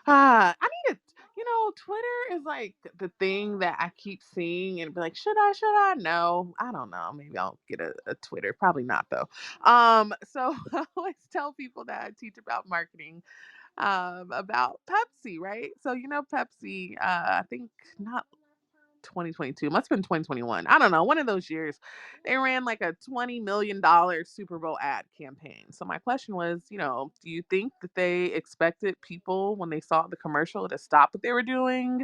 [SPEAKER 3] I need to, Twitter is like the thing that I keep seeing and be like, should I? No, I don't know. Maybe I'll get a Twitter. Probably not though. So I always tell people that I teach about marketing, about Pepsi, right? So, Pepsi, I think not 2022, must have been 2021. I don't know, one of those years. They ran like a $20 million Super Bowl ad campaign. So my question was, do you think that they expected people when they saw the commercial to stop what they were doing,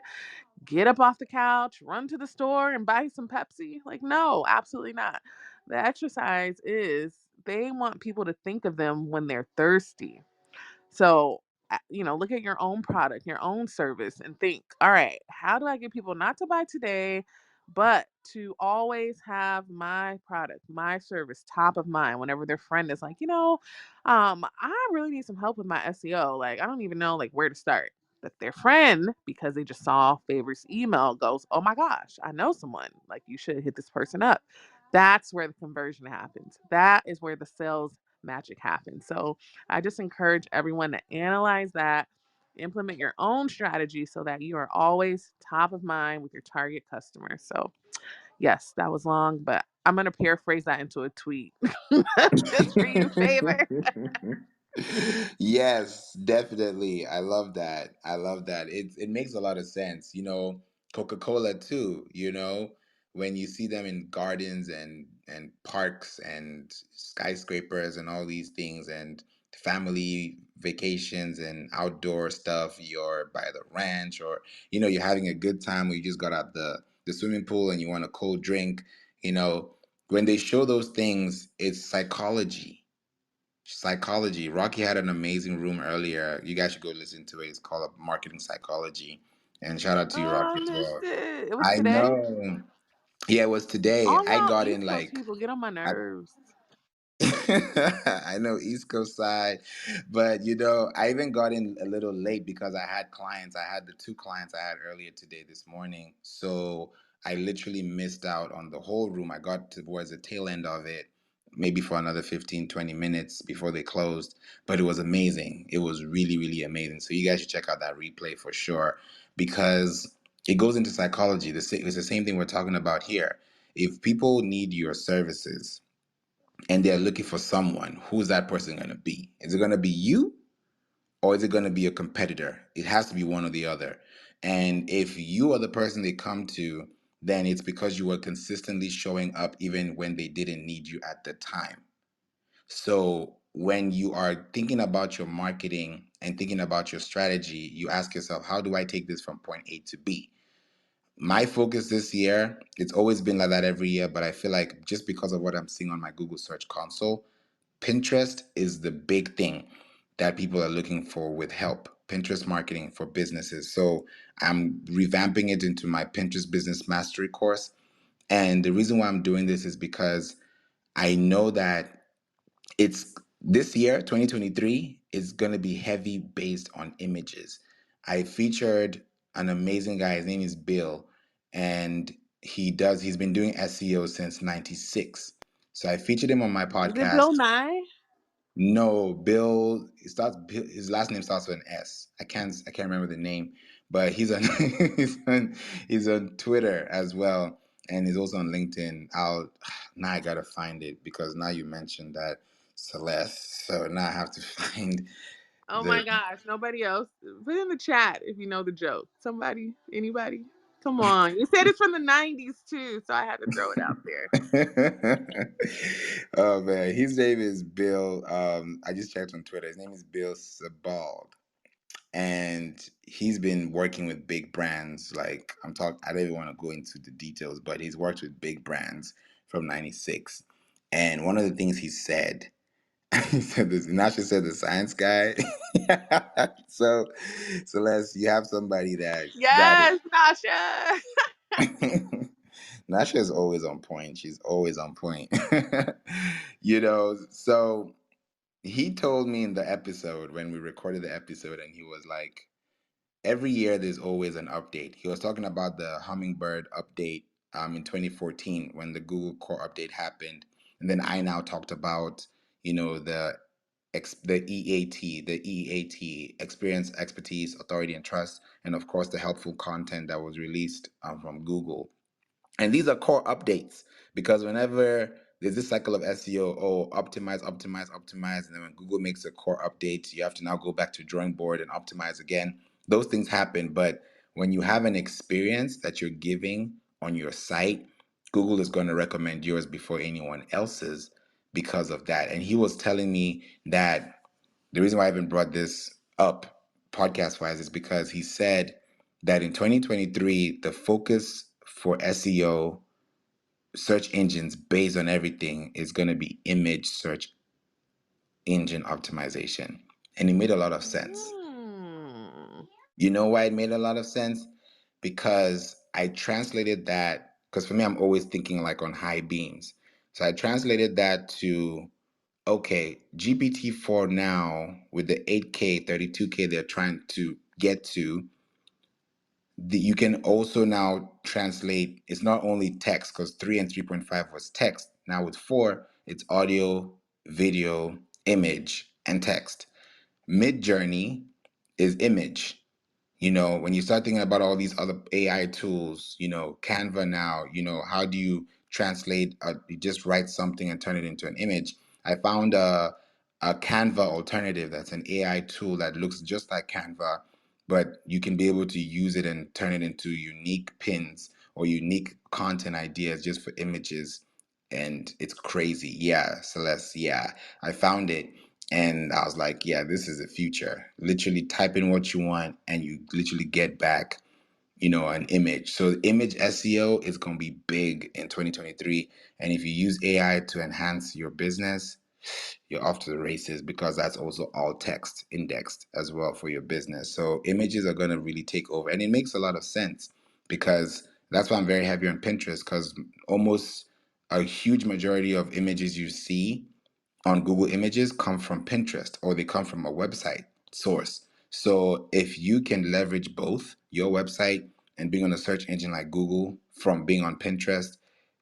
[SPEAKER 3] get up off the couch, run to the store and buy some Pepsi? Like, no, absolutely not. The exercise is they want people to think of them when they're thirsty. So, look at your own product, your own service, and think, all right, how do I get people not to buy today, but to always have my product, my service top of mind whenever their friend is like, I really need some help with my SEO. Like, I don't even know like where to start. That their friend, because they just saw Favor's email, goes, oh my gosh, I know someone. Like, you should hit this person up. That's where the conversion happens. That is where the sales magic happens. So, I just encourage everyone to analyze that, implement your own strategy so that you are always top of mind with your target customer. So, yes, that was long, but I'm going to paraphrase that into a tweet just for you, Favor.
[SPEAKER 1] Yes, definitely. I love that. I love that. It makes a lot of sense. Coca-Cola too, when you see them in gardens and parks and skyscrapers and all these things and family vacations and outdoor stuff, you're by the ranch, or you're having a good time, or you just got out the swimming pool and you want a cold drink, you know, when they show those things, it's psychology. Rocky had an amazing room earlier. You guys should go listen to it. It's called Marketing Psychology. And shout out to you,
[SPEAKER 3] Oh,
[SPEAKER 1] Rocky,
[SPEAKER 3] I
[SPEAKER 1] as
[SPEAKER 3] missed
[SPEAKER 1] well.
[SPEAKER 3] it. It was
[SPEAKER 1] I
[SPEAKER 3] today.
[SPEAKER 1] know. Yeah, it was today.
[SPEAKER 3] All
[SPEAKER 1] I
[SPEAKER 3] y'all
[SPEAKER 1] got in
[SPEAKER 3] East Coast
[SPEAKER 1] like
[SPEAKER 3] people get on my
[SPEAKER 1] at
[SPEAKER 3] nerves.
[SPEAKER 1] I know East Coast side, but I even got in a little late because I had clients. I had the two clients I had earlier today, this morning. So I literally missed out on the whole room. I got towards the tail end of it, maybe for another 15, 20 minutes before they closed. But it was amazing. It was really, really amazing. So you guys should check out that replay for sure, because it goes into psychology. It's the same thing we're talking about here. If people need your services, and they're looking for someone, who's that person going to be? Is it going to be you, or is it going to be a competitor? It has to be one or the other. And if you are the person they come to, then it's because you were consistently showing up even when they didn't need you at the time. So when you are thinking about your marketing and thinking about your strategy, you ask yourself, how do I take this from point A to B? My focus this year, it's always been like that every year, but I feel like just because of what I'm seeing on my Google Search Console, Pinterest is the big thing that people are looking for with help. Pinterest marketing for businesses. So I'm revamping it into my Pinterest Business Mastery course. And the reason why I'm doing this is because I know that it's this year, 2023, is going to be heavy based on images. I featured an amazing guy. His name is Bill. And He's been doing SEO since 96. So I featured him on my
[SPEAKER 3] Is it Bill
[SPEAKER 1] podcast.
[SPEAKER 3] Nye?
[SPEAKER 1] No, Bill. His last name starts with an S. I can't remember the name, but he's on he's on Twitter as well, and he's also on LinkedIn. Now I gotta find it because now you mentioned that, Celeste. So now I have to find
[SPEAKER 3] Oh
[SPEAKER 1] the.
[SPEAKER 3] my gosh, nobody else. Put in the chat if you know the joke. Somebody, anybody? Come on. You said it's from the 90s too, so I had to throw it out there.
[SPEAKER 1] Oh man, his name is Bill. I just checked on Twitter. His name is Bill Sebald, and he's been working with big brands. Like I don't even want to go into the details, but he's worked with big brands from '96. And one of the things he said, he said this. Nasha said the science guy. So, Celeste, you have somebody that got
[SPEAKER 3] Yes, Nasha.
[SPEAKER 1] it. Nasha is always on point. She's always on point. So he told me in the episode when we recorded the episode, and he was like, every year there's always an update. He was talking about the Hummingbird update in 2014 when the Google Core update happened. And then I now talked about, the EAT, experience, expertise, authority, and trust, and of course the helpful content that was released from Google. And these are core updates because whenever there's this cycle of SEO, optimize, optimize, optimize, and then when Google makes a core update, you have to now go back to drawing board and optimize again. Those things happen, but when you have an experience that you're giving on your site, Google is going to recommend yours before anyone else's because of that. And he was telling me that the reason why I even brought this up podcast wise is because he said that in 2023, the focus for SEO search engines based on everything is going to be image search engine optimization. And it made a lot of sense. You know why it made a lot of sense? Because I translated that, because for me, I'm always thinking like on high beams. So I translated that to, okay, GPT-4 now with the 8K, 32K they're trying to get to, you can also now translate, it's not only text, because 3 and 3.5 was text. Now with 4, it's audio, video, image, and text. Mid Journey is image. When you start thinking about all these other AI tools, Canva now, how do you translate, you just write something and turn it into an image? I found a Canva alternative that's an AI tool that looks just like Canva, but you can be able to use it and turn it into unique pins or unique content ideas just for images. And it's crazy. Yeah, Celeste, yeah. I found it. And I was like, yeah, this is the future. Literally type in what you want and you literally get back, an image. So image SEO is going to be big in 2023. And if you use AI to enhance your business, you're off to the races because that's also all text indexed as well for your business. So images are going to really take over. And it makes a lot of sense because that's why I'm very heavy on Pinterest, because almost a huge majority of images you see on Google Images come from Pinterest or they come from a website source. So if you can leverage both your website and being on a search engine like Google from being on Pinterest,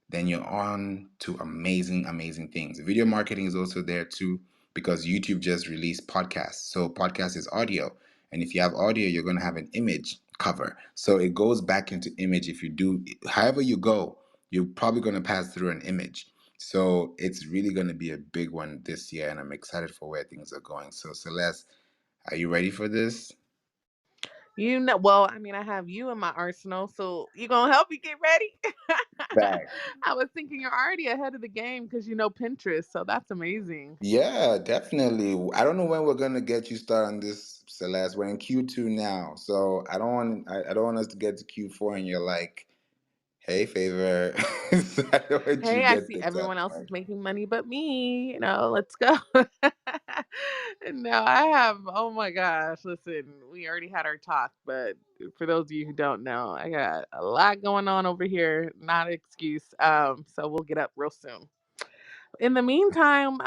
[SPEAKER 1] then you're on to amazing, amazing things. Video marketing is also there too because YouTube just released podcasts. So podcast is audio. And if you have audio, you're going to have an image cover. So it goes back into image. If you do, however you go, you're probably going to pass through an image. So it's really going to be a big one this year, and I'm excited for where things are going. So Celeste, are you ready for this?
[SPEAKER 3] Well, I mean, I have you in my arsenal, so you gonna help me get ready?
[SPEAKER 1] Back.
[SPEAKER 3] I was thinking you're already ahead of the game because you know Pinterest, so that's amazing.
[SPEAKER 1] Yeah, definitely. I don't know when we're going to get you started on this, Celeste. We're in Q2 now, so I don't want us to get to Q4 and you're like, "Hey, favor." So I don't want you
[SPEAKER 3] Hey,
[SPEAKER 1] to
[SPEAKER 3] I
[SPEAKER 1] get
[SPEAKER 3] see
[SPEAKER 1] the top
[SPEAKER 3] everyone else
[SPEAKER 1] mark.
[SPEAKER 3] is making money but me. Let's go. No, I have, oh my gosh, listen, we already had our talk, but for those of you who don't know, I got a lot going on over here. Not an excuse. So we'll get up real soon. In the meantime,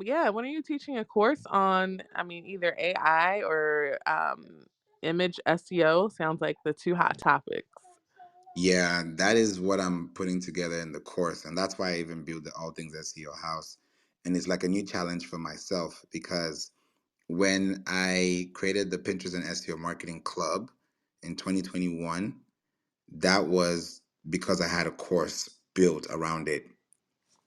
[SPEAKER 3] yeah, when are you teaching a course on, I mean, either AI or image SEO? Sounds like the two hot topics.
[SPEAKER 1] Yeah, that is what I'm putting together in the course. And that's why I even built the All Things SEO house. And it's like a new challenge for myself because when I created the Pinterest and SEO Marketing Club in 2021, that was because I had a course built around it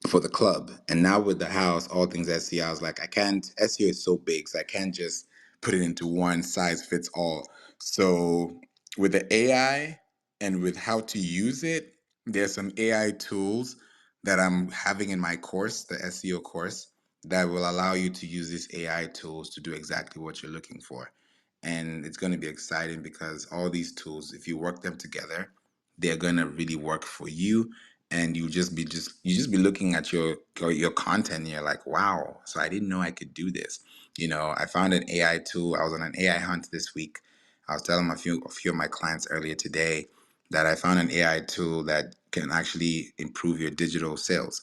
[SPEAKER 1] for the club. And now with the house, all things SEO, I was like, I can't, SEO is so big, so I can't just put it into one size fits all. So with the AI and with how to use it, there's some AI tools that I'm having in my course, the SEO course, that will allow you to use these AI tools to do exactly what you're looking for. And it's going to be exciting because all these tools, if you work them together, they're going to really work for you, and you just be looking at your content and you're like, wow, so I didn't know I could do this. I found an AI tool. I was on an AI hunt this week. I was telling a few of my clients earlier today that I found an AI tool that can actually improve your digital sales.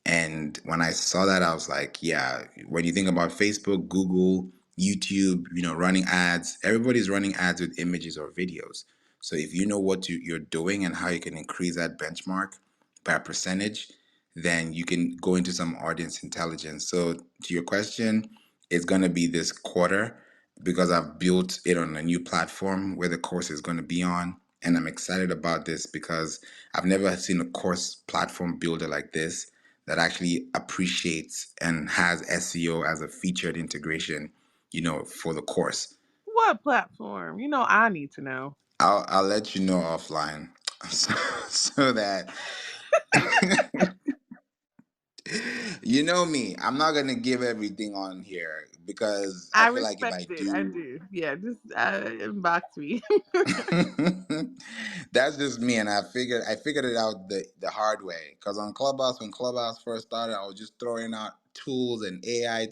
[SPEAKER 1] And when I saw that, I was like, yeah, when you think about Facebook, Google, YouTube, running ads, everybody's running ads with images or videos. So if you know what you're doing and how you can increase that benchmark by a percentage, then you can go into some audience intelligence. So to your question, it's going to be this quarter because I've built it on a new platform where the course is going to be on. And I'm excited about this because I've never seen a course platform builder like this that actually appreciates and has SEO as a featured integration, for the course.
[SPEAKER 3] What platform? I need to know.
[SPEAKER 1] I'll let you know offline, so that you know me. I'm not gonna give everything on here because I
[SPEAKER 3] I
[SPEAKER 1] feel like if I
[SPEAKER 3] respect it. I
[SPEAKER 1] do,
[SPEAKER 3] do. Yeah, just inbox me.
[SPEAKER 1] that's just me, and I figured it out the hard way. Because on Clubhouse, when Clubhouse first started, I was just throwing out tools and AI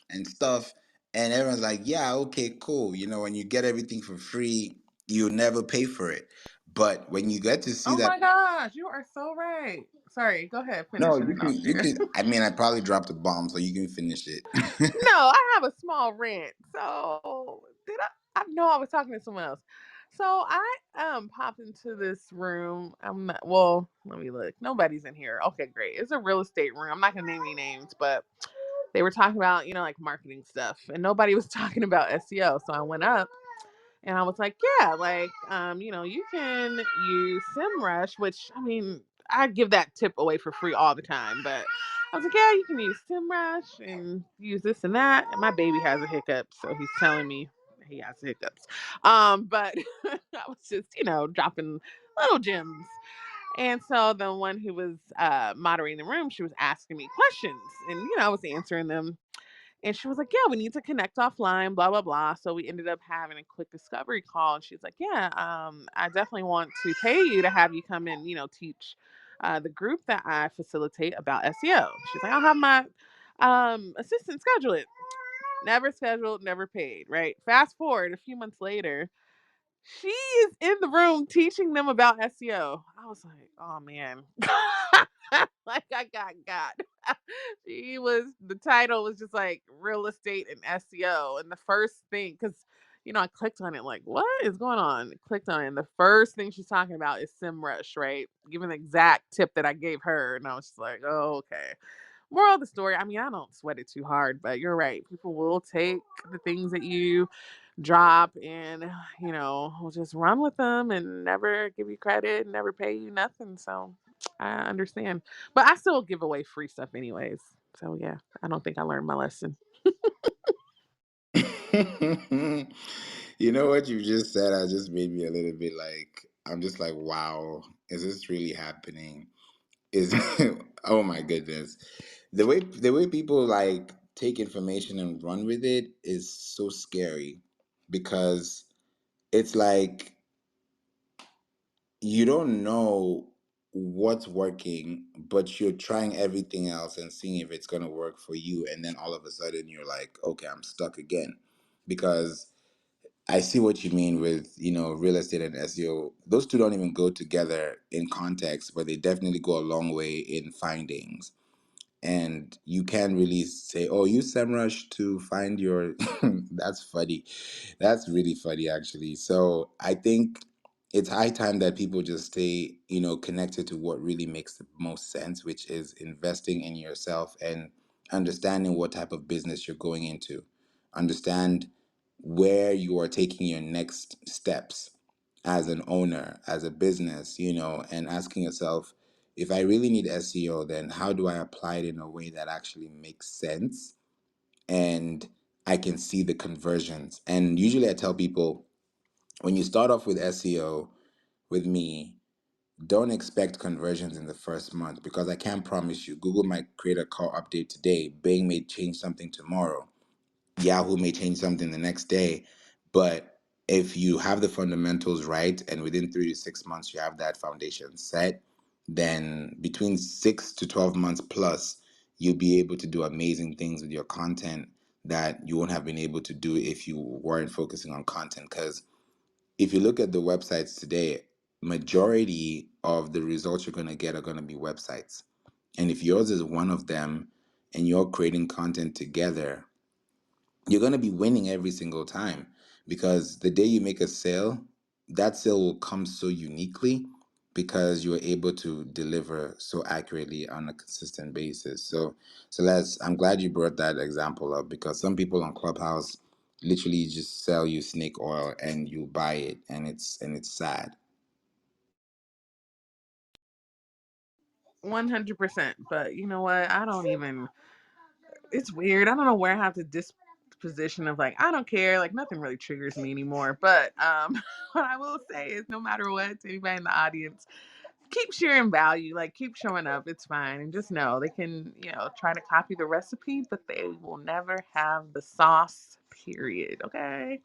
[SPEAKER 1] and stuff, and everyone's like, "Yeah, okay, cool." When you get everything for free, you never pay for it. But when you get to see
[SPEAKER 3] Oh
[SPEAKER 1] that,
[SPEAKER 3] my gosh, you are so right. Sorry, go ahead,
[SPEAKER 1] no,
[SPEAKER 3] finish and
[SPEAKER 1] you
[SPEAKER 3] then I'll
[SPEAKER 1] can, you
[SPEAKER 3] share.
[SPEAKER 1] can. I mean, I probably dropped a bomb, so you can finish it.
[SPEAKER 3] No, I have a small rant. So did I know I was talking to someone else. So I popped into this room. I'm not, well, let me look. Nobody's in here. Okay, great. It's a real estate room. I'm not gonna name any names, but they were talking about, like marketing stuff. And nobody was talking about SEO. So I went up and I was like, yeah, like, you can use SEMrush, which I mean, I give that tip away for free all the time. But I was like, yeah, you can use SEMrush and use this and that. And my baby has a hiccup, so he's telling me he has hiccups. But I was just, dropping little gems. And so the one who was moderating the room, she was asking me questions, and I was answering them, and she was like, yeah, we need to connect offline, blah, blah, blah. So we ended up having a quick discovery call. And she's like, yeah, I definitely want to pay you to have you come and, teach the group that I facilitate about SEO. She's like, I'll have my assistant schedule it. Never scheduled, never paid, right? Fast forward a few months later, she is in the room teaching them about SEO. I was like, oh man. Like I got. The title was just like real estate and SEO. And the first thing, because I clicked on it like, what is going on? Clicked on it, and the first thing she's talking about is SEMrush, right? Given the exact tip that I gave her. And I was just like, oh, okay. Moral of the story, I mean, I don't sweat it too hard, but you're right. People will take the things that you drop and will just run with them and never give you credit, never pay you nothing. So I understand, but I still give away free stuff anyways. So yeah, I don't think I learned my lesson.
[SPEAKER 1] You know what you just said? I just made me a little bit like, I'm just like, wow, is this really happening? Is oh my goodness. The way people like take information and run with it is so scary because it's like you don't know what's working, but you're trying everything else and seeing if it's going to work for you. And then all of a sudden you're like, okay, I'm stuck again. Because I see what you mean with, real estate and SEO. Those two don't even go together in context, but they definitely go a long way in findings. And you can't really say, oh, use SEMrush to find your. That's funny. That's really funny, actually. So I think it's high time that people just stay, connected to what really makes the most sense, which is investing in yourself and understanding what type of business you're going into. Understand where you are taking your next steps as an owner, as a business, and asking yourself, if I really need SEO, then how do I apply it in a way that actually makes sense and I can see the conversions? And usually I tell people, when you start off with SEO with me, don't expect conversions in the first month, because I can't promise you. Google might create a car update today, Bing may change something tomorrow, Yahoo may change something the next day. But if you have the fundamentals right and within 3 to 6 months you have that foundation set, then between 6 to 12 months plus, you'll be able to do amazing things with your content that you won't have been able to do if you weren't focusing on content. Because if you look at the websites today, majority of the results you're going to get are going to be websites. And if yours is one of them and you're creating content together, you're going to be winning every single time, because the day you make a sale, that sale will come so uniquely because you are able to deliver so accurately on a consistent basis. So I'm glad you brought that example up, because some people on Clubhouse literally just sell you snake oil and you buy it, and it's sad.
[SPEAKER 3] 100%. But you know what? I don't even. It's weird. I don't know where I have the disposition of like I don't care. Like nothing really triggers me anymore. But what I will say is, no matter what, to anybody in the audience, keep sharing value. Like keep showing up. It's fine, and just know they can try to copy the recipe, but they will never have the sauce. Period. Okay.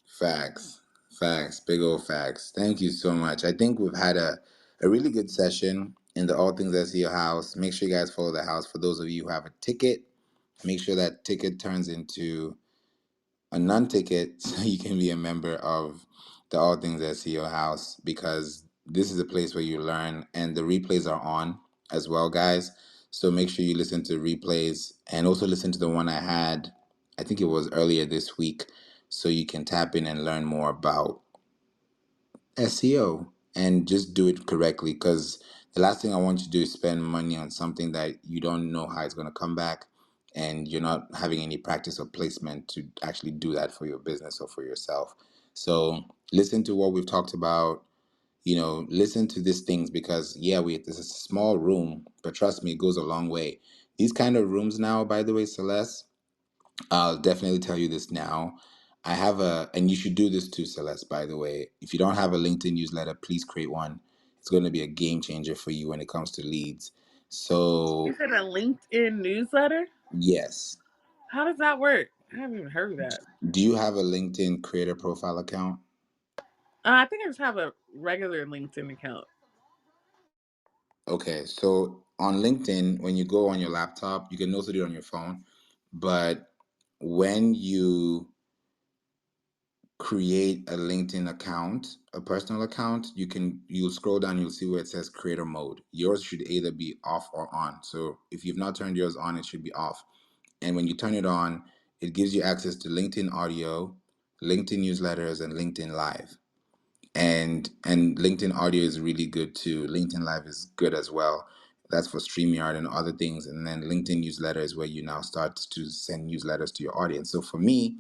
[SPEAKER 1] Facts, big old facts. Thank you so much. I think we've had a really good session in the All Things SEO house. Make sure you guys follow the house. For those of you who have a ticket, make sure that ticket turns into a non-ticket so you can be a member of the All Things SEO house, because this is a place where you learn, and the replays are on as well, guys. So make sure you listen to replays and also listen to the one I had, I think it was earlier this week, so you can tap in and learn more about SEO and just do it correctly. Because the last thing I want you to do is spend money on something that you don't know how it's going to come back, and you're not having any practice or placement to actually do that for your business or for yourself. So listen to what we've talked about. Listen to these things, because yeah, this is a small room, but trust me, it goes a long way. These kind of rooms now, by the way, Celeste, I'll definitely tell you this now. And you should do this too, Celeste, by the way. If you don't have a LinkedIn newsletter, please create one. It's going to be a game changer for you when it comes to leads.
[SPEAKER 3] You
[SPEAKER 1] So,
[SPEAKER 3] said a LinkedIn newsletter?
[SPEAKER 1] yes.
[SPEAKER 3] How does that work? I haven't even heard of that.
[SPEAKER 1] Do you have a LinkedIn creator profile account?
[SPEAKER 3] I think I just have a regular LinkedIn account.
[SPEAKER 1] Okay, so on LinkedIn, when you go on your laptop, you can also do it on your phone. But when you create a LinkedIn account, a personal account, you'll scroll down, you'll see where it says creator mode. Yours should either be off or on. So if you've not turned yours on, it should be off. And when you turn it on, it gives you access to LinkedIn audio, LinkedIn newsletters, and LinkedIn Live. And LinkedIn audio is really good too. LinkedIn Live is good as well. That's for StreamYard and other things. And then LinkedIn newsletter is where you now start to send newsletters to your audience. So for me,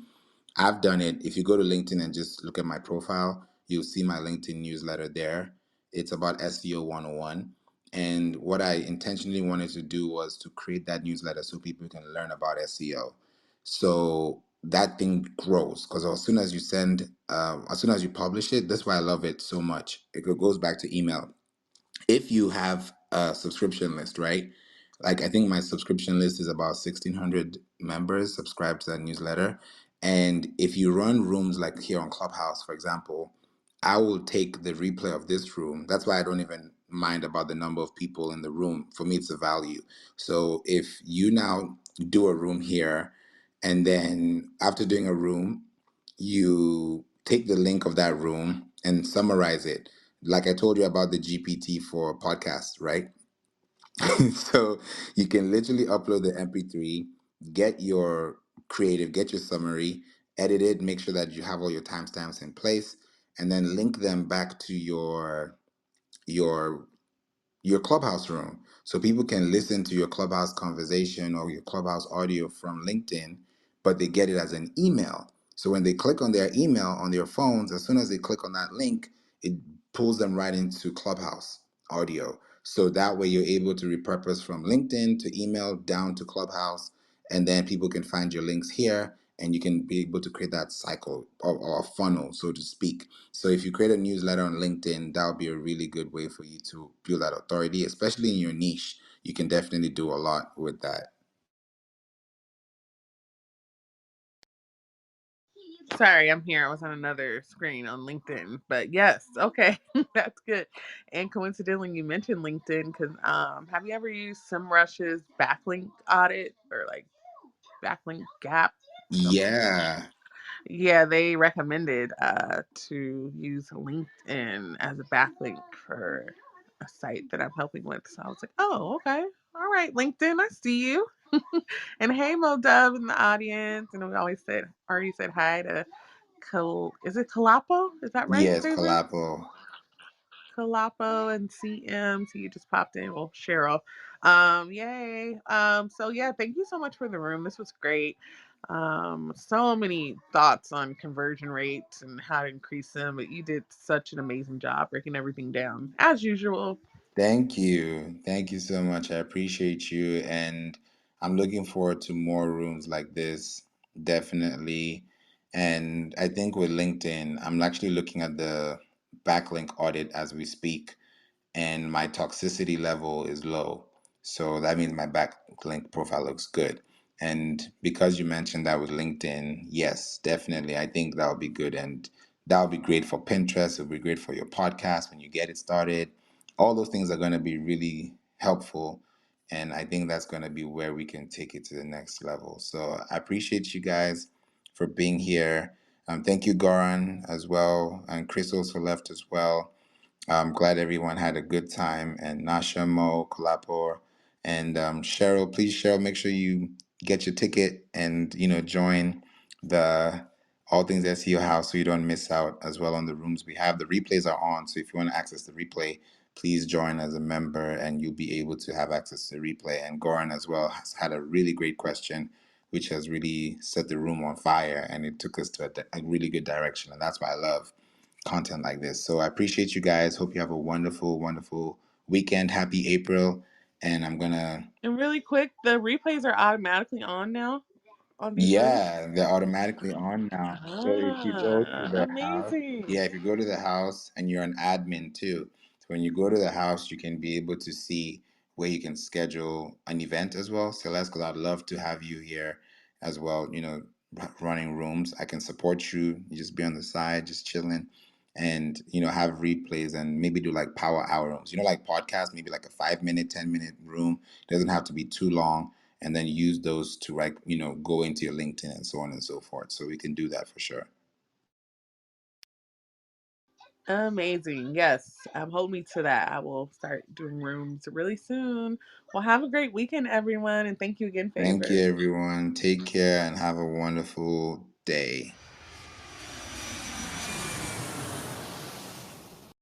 [SPEAKER 1] I've done it. If you go to LinkedIn and just look at my profile, you'll see my LinkedIn newsletter there. It's about SEO 101. And what I intentionally wanted to do was to create that newsletter so people can learn about SEO. So that thing grows, because as soon as you publish it, that's why I love it so much. It goes back to email. If you have a subscription list, right? Like I think my subscription list is about 1,600 members subscribed to that newsletter. And if you run rooms like here on Clubhouse, for example, I will take the replay of this room. That's why I don't even mind about the number of people in the room. For me, it's a value. So if you now do a room here, and then after doing a room, you take the link of that room and summarize it. Like I told you about the GPT for podcasts, right? So you can literally upload the MP3, get your creative, get your summary, edit it, make sure that you have all your timestamps in place, and then link them back to your your Clubhouse room. So people can listen to your Clubhouse conversation or your Clubhouse audio from LinkedIn, but they get it as an email. So when they click on their email on their phones, as soon as they click on that link, it pulls them right into Clubhouse audio. So that way you're able to repurpose from LinkedIn to email down to Clubhouse, and then people can find your links here, and you can be able to create that cycle or funnel, so to speak. So if you create a newsletter on LinkedIn, that would be a really good way for you to build that authority, especially in your niche. You can definitely do a lot with that.
[SPEAKER 3] Sorry, I'm here. I was on another screen on LinkedIn, but yes, okay, that's good. And coincidentally, you mentioned LinkedIn because have you ever used SEMrush's backlink audit or like backlink gap?
[SPEAKER 1] Yeah.
[SPEAKER 3] Yeah, they recommended to use LinkedIn as a backlink for a site that I'm helping with. So I was like, oh, okay. All right, LinkedIn, I see you. And hey, Mo Dub in the audience. And we already said hi to is it Calapo? Is that right,
[SPEAKER 1] Yes,
[SPEAKER 3] Favor?
[SPEAKER 1] Colapo.
[SPEAKER 3] Calapo and CM. So you just popped in. Well, Cheryl. Yay. So yeah, thank you so much for the room. This was great. So many thoughts on conversion rates and how to increase them, but you did such an amazing job breaking everything down as usual.
[SPEAKER 1] Thank you. Thank you so much. I appreciate you. And I'm looking forward to more rooms like this, definitely. And I think with LinkedIn, I'm actually looking at the backlink audit as we speak, and my toxicity level is low. So that means my backlink profile looks good. And because you mentioned that with LinkedIn, yes, definitely. I think that would be good. And that would be great for Pinterest. It would be great for your podcast when you get it started. All those things are going to be really helpful. And I think that's going to be where we can take it to the next level. So I appreciate you guys for being here. Thank you, Goran, as well. And Chris also left as well. I'm glad everyone had a good time. And Nasha, Mo, Kolapor, and Cheryl, please, Cheryl, make sure you get your ticket and join the All Things SEO House so you don't miss out as well on the rooms we have. The replays are on, so if you want to access the replay, please join as a member, and you'll be able to have access to the replay. And Goran as well has had a really great question, which has really set the room on fire, and it took us to a really good direction, and that's why I love content like this. So I appreciate you guys. Hope you have a wonderful, wonderful weekend. Happy April. And I'm gonna
[SPEAKER 3] And really quick, the replays are automatically on now on these rooms.
[SPEAKER 1] Yeah, they're automatically on now. So if you go to the house,
[SPEAKER 3] Amazing.
[SPEAKER 1] yeah, if you go to the house and you're an admin too, so when you go to the house, you can be able to see where you can schedule an event as well. Celeste, because I'd love to have you here as well, running rooms. I can support you. You just be on the side, just chilling and, have replays and maybe do like power hour rooms, like podcasts, maybe like a 5 minute, 10 minute room. It doesn't have to be too long, and then use those to go into your LinkedIn and so on and so forth. So we can do that for sure.
[SPEAKER 3] Amazing. Yes, hold me to that. I will start doing rooms really soon. Well, have a great weekend, everyone. And thank you again,
[SPEAKER 1] Thank
[SPEAKER 3] Favor.
[SPEAKER 1] you, everyone. Take care and have a wonderful day.